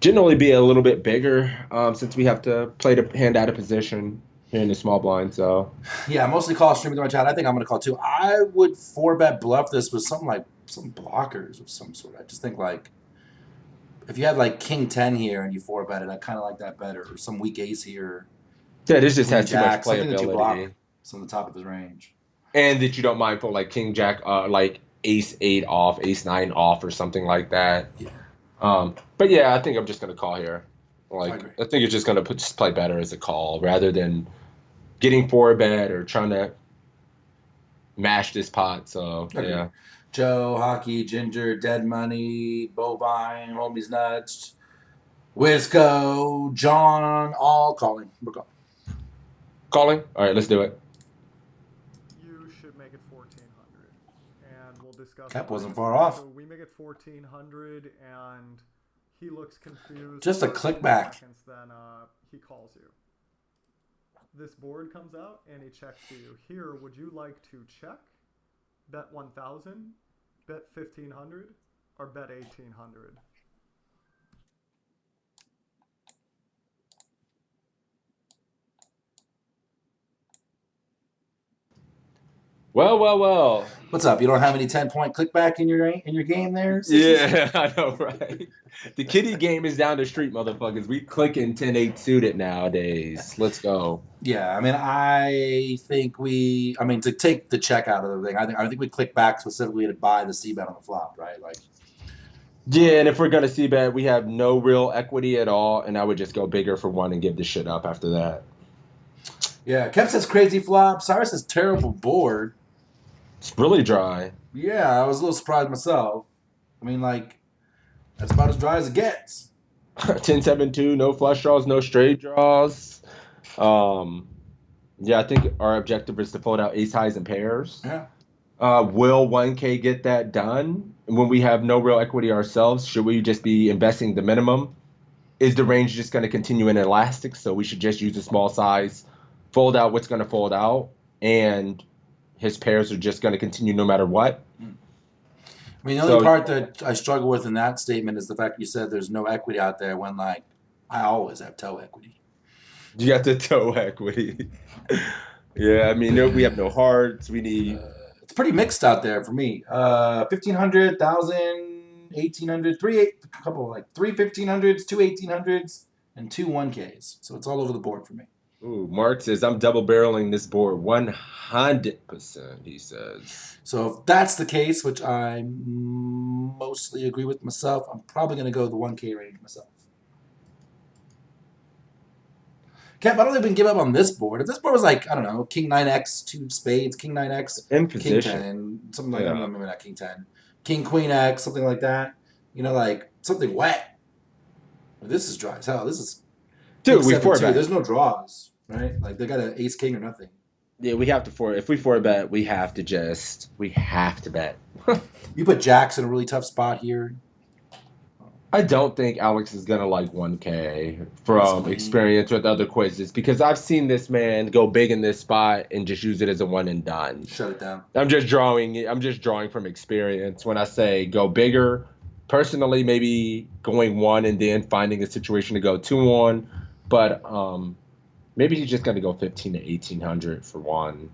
generally be a little bit bigger since we have to play the hand out of position here in the small blind. So Yeah, mostly call streaming to my chat. I think I'm going to call too. I would 4-bet bluff this with something like some blockers of some sort. I just think like if you had like King 10 here and you 4-bet it, I kind of like that better. Or some weak ace here. yeah, this just Queen has too much Jack, something that you block. playability. It's on the top of his range. And that you don't mind for like King Jack, like Ace 8 off, Ace 9 off, or something like that. Yeah. But yeah, I think I'm just gonna call here. Like, agree. I think it's just gonna just play better as a call rather than getting 4-bet or trying to mash this pot. So Okay. yeah. Joe, Hockey, Ginger, Dead Money, Bovine, Homies Nuts, Wisco, John, all calling. We're calling. Calling? All right, let's do it. You should make it 1400, and we'll discuss. Cap it wasn't later. far off. So we make it 1400, and he looks confused. Just a for click 10 back. seconds, then he calls you. This board comes out, and he checks to you. Here, would you like to check, bet 1000, bet 1500, or bet 1800? Well. What's up? You don't have any 10-point clickback in your game there? Yeah, I know, right? The kitty game is down the street, motherfuckers. We clicking 10-8 suited nowadays. Let's go. Yeah, I think to take the check out of the thing, I think we click back specifically to buy the C bet on the flop, right? Like, Yeah, and if we're gonna see bet, we have no real equity at all, and I would just go bigger for one and give this shit up after that. yeah, Kev says crazy flop. Cyrus says terrible board. It's really dry. Yeah, I was a little surprised myself. I mean, like, that's about as dry as it gets. 10-7-2, no flush draws, no straight draws. Yeah, I think our objective is to fold out ace highs and pairs. Yeah. Will 1K get that done when we have no real equity ourselves? Should we just be investing the minimum? Is the range just going to continue in elastic? So we should just use a small size, fold out what's going to fold out, and his pairs are just going to continue no matter what. I mean, the only part that I struggle with in that statement is the fact you said there's no equity out there when, like, I always have toe equity. You got the toe equity. Yeah, I mean, we have no hearts. We need... It's pretty mixed out there for me. 1,500, 1,000, 1,800, three 1500s, two 1800s, and two 1Ks. So it's all over the board for me. Ooh, Mark says, I'm double barreling this board 100%, he says. So if that's the case, which I mostly agree with myself, I'm probably going to go the 1K range myself. Cap, I don't even give up on this board. If this board was like, I don't know, King 9X, two spades, King 9X, In King position. 10, something like Yeah. that, maybe not King 10, King Queen X, something like that. You know, like something wet. This is dry as hell. This is Dude, we 7-2. 4-bet. There's no draws, right? Like they got an ace king or nothing. Yeah, we have to 4. If we 4-bet, we have to bet. You put jacks in a really tough spot here. I don't think Alex is gonna like 1K from experience with other quizzes because I've seen this man go big in this spot and just use it as a one and done. Shut it down. I'm just drawing from experience when I say go bigger. Personally, maybe going one and then finding a situation to go two on, but maybe he's just gonna go 15 to 1800 for one,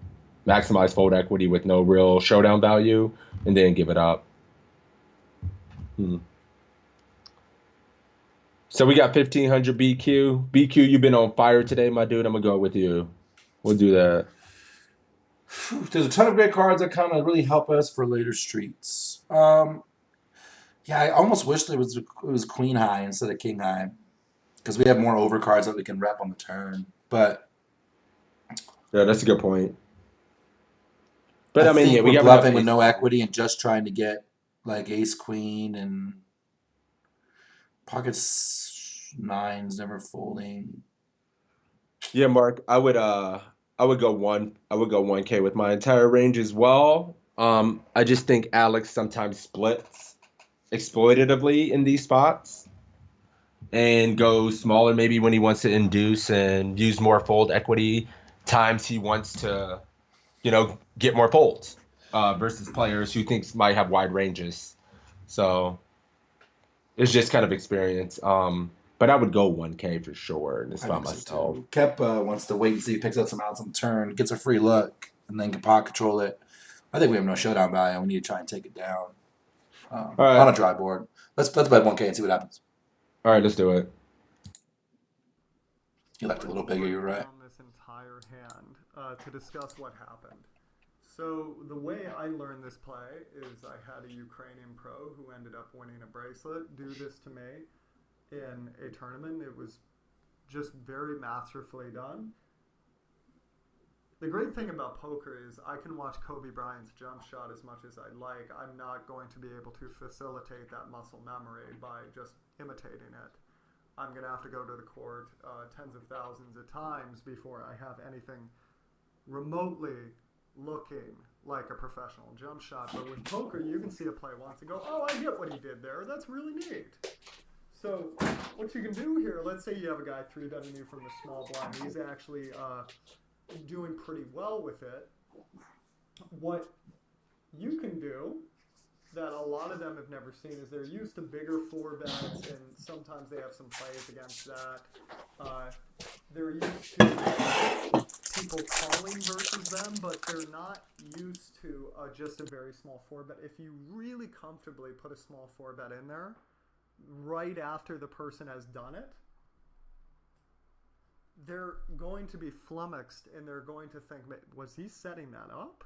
maximize fold equity with no real showdown value, and then give it up. So we got 1500 BQ. BQ, you've been on fire today, my dude. I'm gonna go with you. We'll do that. There's a ton of great cards that kind of really help us for later streets. Yeah, I almost wish it was Queen High instead of King High because we have more overcards that we can rep on the turn. But Yeah, that's a good point. But I mean, think yeah, we we're got bluffing with no equity and just trying to get like ace queen and pockets nines never folding. Yeah, Mark, I would go 1K with my entire range as well. I just think Alex sometimes splits exploitatively in these spots. and go smaller maybe when he wants to induce and use more fold equity times he wants to, get more folds versus players who thinks might have wide ranges. So it's just kind of experience. But I would go 1K for sure in this I by think so myself. too. Kep wants to wait and see. He picks up some outs on the turn, gets a free look, and then can pot control it. I think we have no showdown value. We need to try and take it down All on a right. dry board. Let's bet 1K and see what happens. All right, let's do it. You left a little bigger. You're right. Down this entire hand to discuss what happened. So the way I learned this play is I had a Ukrainian pro who ended up winning a bracelet do this to me in a tournament. It was just very masterfully done. The great thing about poker is I can watch Kobe Bryant's jump shot as much as I like. I'm not going to be able to facilitate that muscle memory by just imitating it. I'm going to have to go to the court tens of thousands of times before I have anything remotely looking like a professional jump shot. But with poker, you can see a play once and go, oh, I get what he did there. That's really neat. So what you can do here, let's say you have a guy 3-betting you from the small blind. He's actually doing pretty well with it. What you can do that a lot of them have never seen is they're used to bigger 4-bets, and sometimes they have some plays against that. They're used to people calling versus them, but they're not used to just a very small 4-bet. If you really comfortably put a small 4-bet in there, right after the person has done it, they're going to be flummoxed and they're going to think, was he setting that up?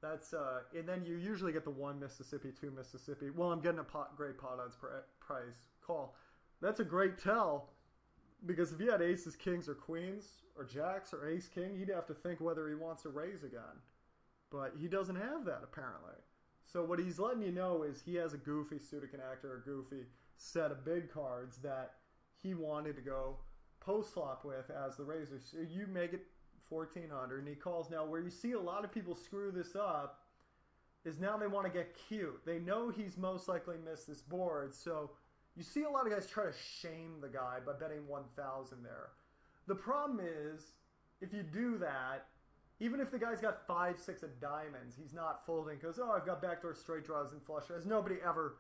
That's and then you usually get the 1 Mississippi, 2 Mississippi. Well, I'm getting a great pot odds price call. That's a great tell, because if he had aces, kings, or queens, or jacks, or ace king, he'd have to think whether he wants to raise again. But he doesn't have that apparently. So what he's letting you know is he has a goofy suited connector, or a goofy set of big cards that he wanted to go post flop with as the raiser. So you make it 1400 and he calls. Now where you see a lot of people screw this up is now they want to get cute. They know he's most likely missed this board, so you see a lot of guys try to shame the guy by betting 1,000 there. The problem is, if you do that, even if the guy's got 5, 6 of diamonds, he's not folding because, oh, I've got backdoor straight draws and flush draws. Nobody ever,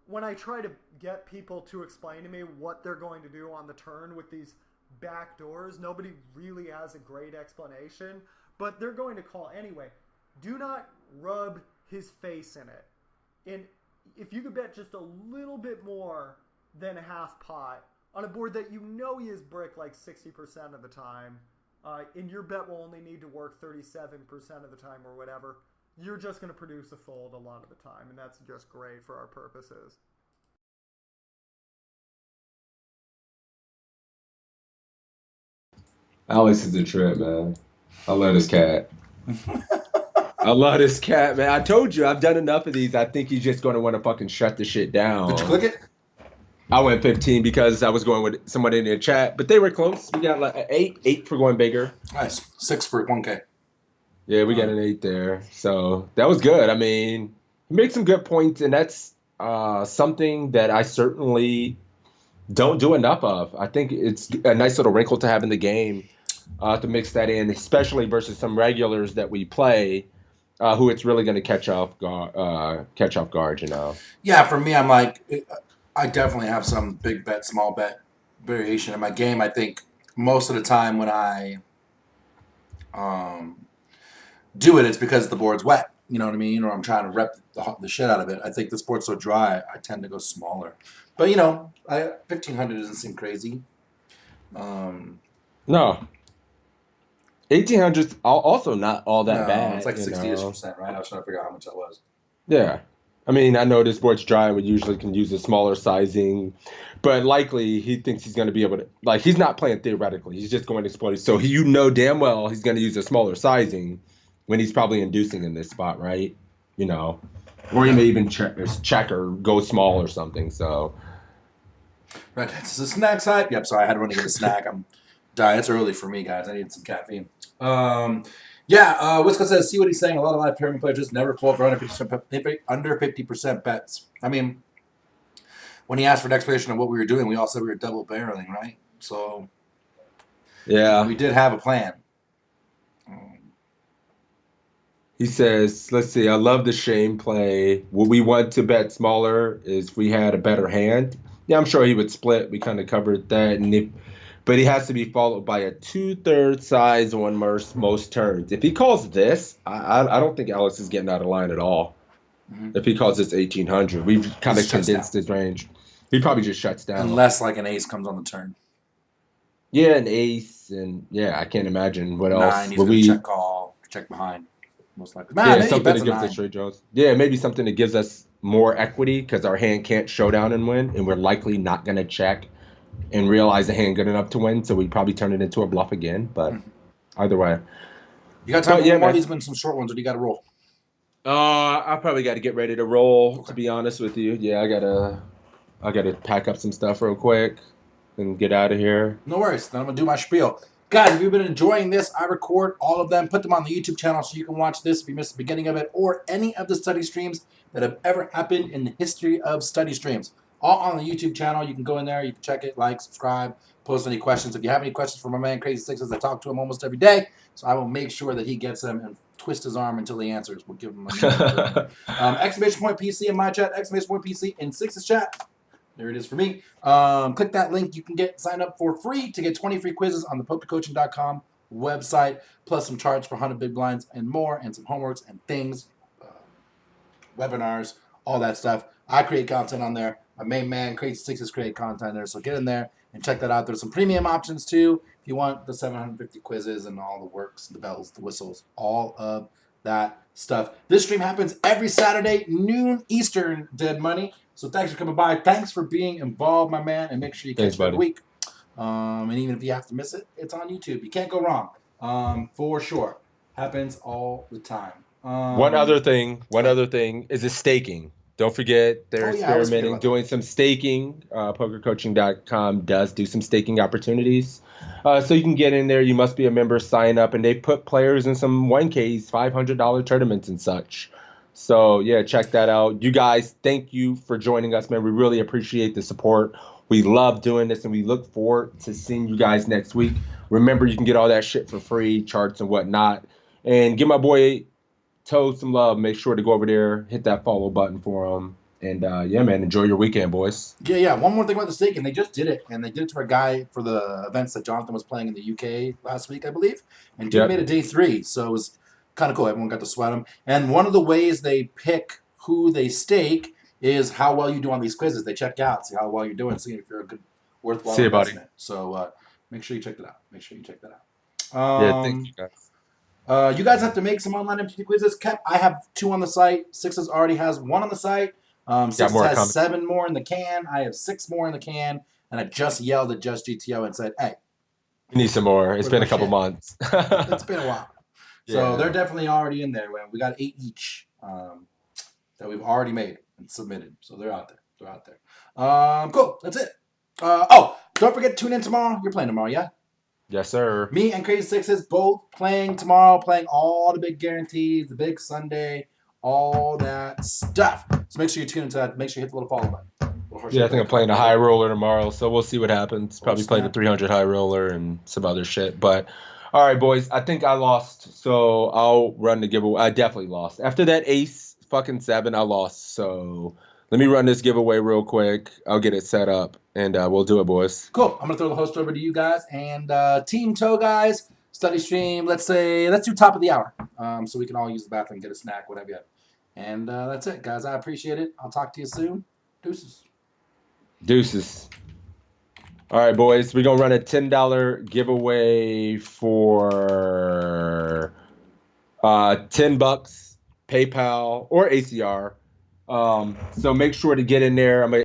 when I try to get people to explain to me what they're going to do on the turn with these back doors, nobody really has a great explanation, but they're going to call anyway. Do not rub his face in it. And if you could bet just a little bit more than a half pot on a board that you know he is brick like 60% of the time, and your bet will only need to work 37% of the time or whatever, you're just going to produce a fold a lot of the time, and that's just great for our purposes. Alex is a trip, man. I love this cat. I love this cat, man. I told you, I've done enough of these. I think he's just going to want to fucking shut the shit down. Did you click it? I went 15 because I was going with someone in the chat, but they were close. We got like 8 for going bigger. Nice. 6 for 1K. Yeah, we got an 8 there. So that was good. I mean, he made some good points, and that's something that I certainly don't do enough of. I think it's a nice little wrinkle to have in the game to mix that in, especially versus some regulars that we play who it's really going to catch off guard, you know. Yeah, for me, I'm like, I definitely have some big bet, small bet variation in my game. I think most of the time when I do it, it's because the board's wet. You know what I mean? Or I'm trying to rep the shit out of it. I think this board's so dry, I tend to go smaller. But, 1,500 doesn't seem crazy. No. 1,800's also not all that bad. It's like 60%, right? I was trying to figure out how much that was. Yeah. I mean, I know this board's dry. We usually can use a smaller sizing. But likely, he thinks he's going to be able to... Like, he's not playing theoretically. He's just going to explode. So you know damn well he's going to use a smaller sizing when he's probably inducing in this spot, right? Or he may even check or go small or something, so... Right, it's a snack side. Yep, sorry, I had to run to get a snack. I'm dying. It's early for me, guys. I need some caffeine. Wisco says, see what he's saying. A lot of live tournament players just never fold for under 50% bets. I mean, when he asked for an explanation of what we were doing, we all said we were double barreling, right? So Yeah. we did have a plan. He says, let's see, I love the Shane play. What we want to bet smaller is we had a better hand. Yeah, I'm sure he would split. We kind of covered that. But he has to be followed by a 2/3 size on most turns. If he calls this, I don't think Alex is getting out of line at all. If he calls this 1800, we've kind of condensed his range. He probably just shuts down. Unless like an ace comes on the turn. Yeah, an ace, and yeah, I can't imagine what else. Nine, he's going to check call, check behind. Most likely. Yeah, something that gives us straight draws. Yeah, maybe something that gives us more equity because our hand can't showdown and win, and we're likely not going to check and realize the hand good enough to win, so we probably turn it into a bluff again. But either way. You got time for one more? These have been some short ones, or do you got to roll? I probably got to get ready to roll, to be honest with you. Yeah, I gotta pack up some stuff real quick and get out of here. No worries. Then I'm going to do my spiel. Guys, if you've been enjoying this, I record all of them, put them on the YouTube channel so you can watch this if you missed the beginning of it, or any of the study streams that have ever happened in the history of study streams. All on the YouTube channel. You can go in there, you can check it, like, subscribe, post any questions. If you have any questions for my man Crazysixes, I talk to him almost every day, so I will make sure that he gets them and twist his arm until he answers. We'll give him a exclamation point PC in my chat, exclamation point PC in Sixes chat. There it is for me. Click that link. You can sign up for free to get 20 free quizzes on the pokercoaching.com website, plus some charts for 100 big blinds and more, and some homeworks and things, webinars, all that stuff. I create content on there. My main man, Crazysixes, create content there. So get in there and check that out. There's some premium options too if you want the 750 quizzes and all the works, the bells, the whistles, all of that stuff. This stream happens every Saturday, noon Eastern, Dead Money. So thanks for coming by. Thanks for being involved, my man. And make sure you catch it every week. And even if you have to miss it, it's on YouTube. You can't go wrong. For sure. Happens all the time. One other thing is the staking. Don't forget, they're experimenting, doing some staking. Pokercoaching.com does do some staking opportunities. So you can get in there. You must be a member, sign up, and they put players in some 1Ks, $500 tournaments and such. So, yeah, check that out. You guys, thank you for joining us, man. We really appreciate the support. We love doing this, and we look forward to seeing you guys next week. Remember, you can get all that shit for free, charts and whatnot. And give my boy Toe some love. Make sure to go over there, hit that follow button for him. And, yeah, man, enjoy your weekend, boys. Yeah. One more thing about the staking. They just did it, and they did it for a guy for the events that Jonathan was playing in the UK last week, I believe. And dude made it day 3, so it was kind of cool. Everyone got to sweat them. And one of the ways they pick who they stake is how well you do on these quizzes. They check out, see how well you're doing, see if you're a good, worthwhile investment. So make sure you check that out. Yeah, thanks, you guys. You guys have to make some online MTT quizzes. I have 2 on the site. Sixes already has 1 on the site. Sixes has 7 more in the can. I have 6 more in the can. And I just yelled at Just GTO and said, hey. We need some more. It's been a couple months. It's been a while. So they're definitely already in there. We got 8 each that we've already made and submitted. So they're out there. Cool. That's it. Don't forget to tune in tomorrow. You're playing tomorrow, yeah? Yes, sir. Me and Crazysixes both playing tomorrow, playing all the big guarantees, the big Sunday, all that stuff. So make sure you tune into that. Make sure you hit the little follow button. Yeah, I think I'm playing a high roller tomorrow, so we'll see what happens. Probably play the 300 high roller and some other shit, but... All right, boys. I think I lost, so I'll run the giveaway. I definitely lost. After that ace fucking 7, I lost. So let me run this giveaway real quick. I'll get it set up, and we'll do it, boys. Cool. I'm going to throw the host over to you guys. And Team Toe guys, study stream, let's do top of the hour so we can all use the bathroom, get a snack, whatever you have. And that's it, guys. I appreciate it. I'll talk to you soon. Deuces. All right, boys, we're going to run a $10 giveaway for $10, PayPal or ACR. So make sure to get in there.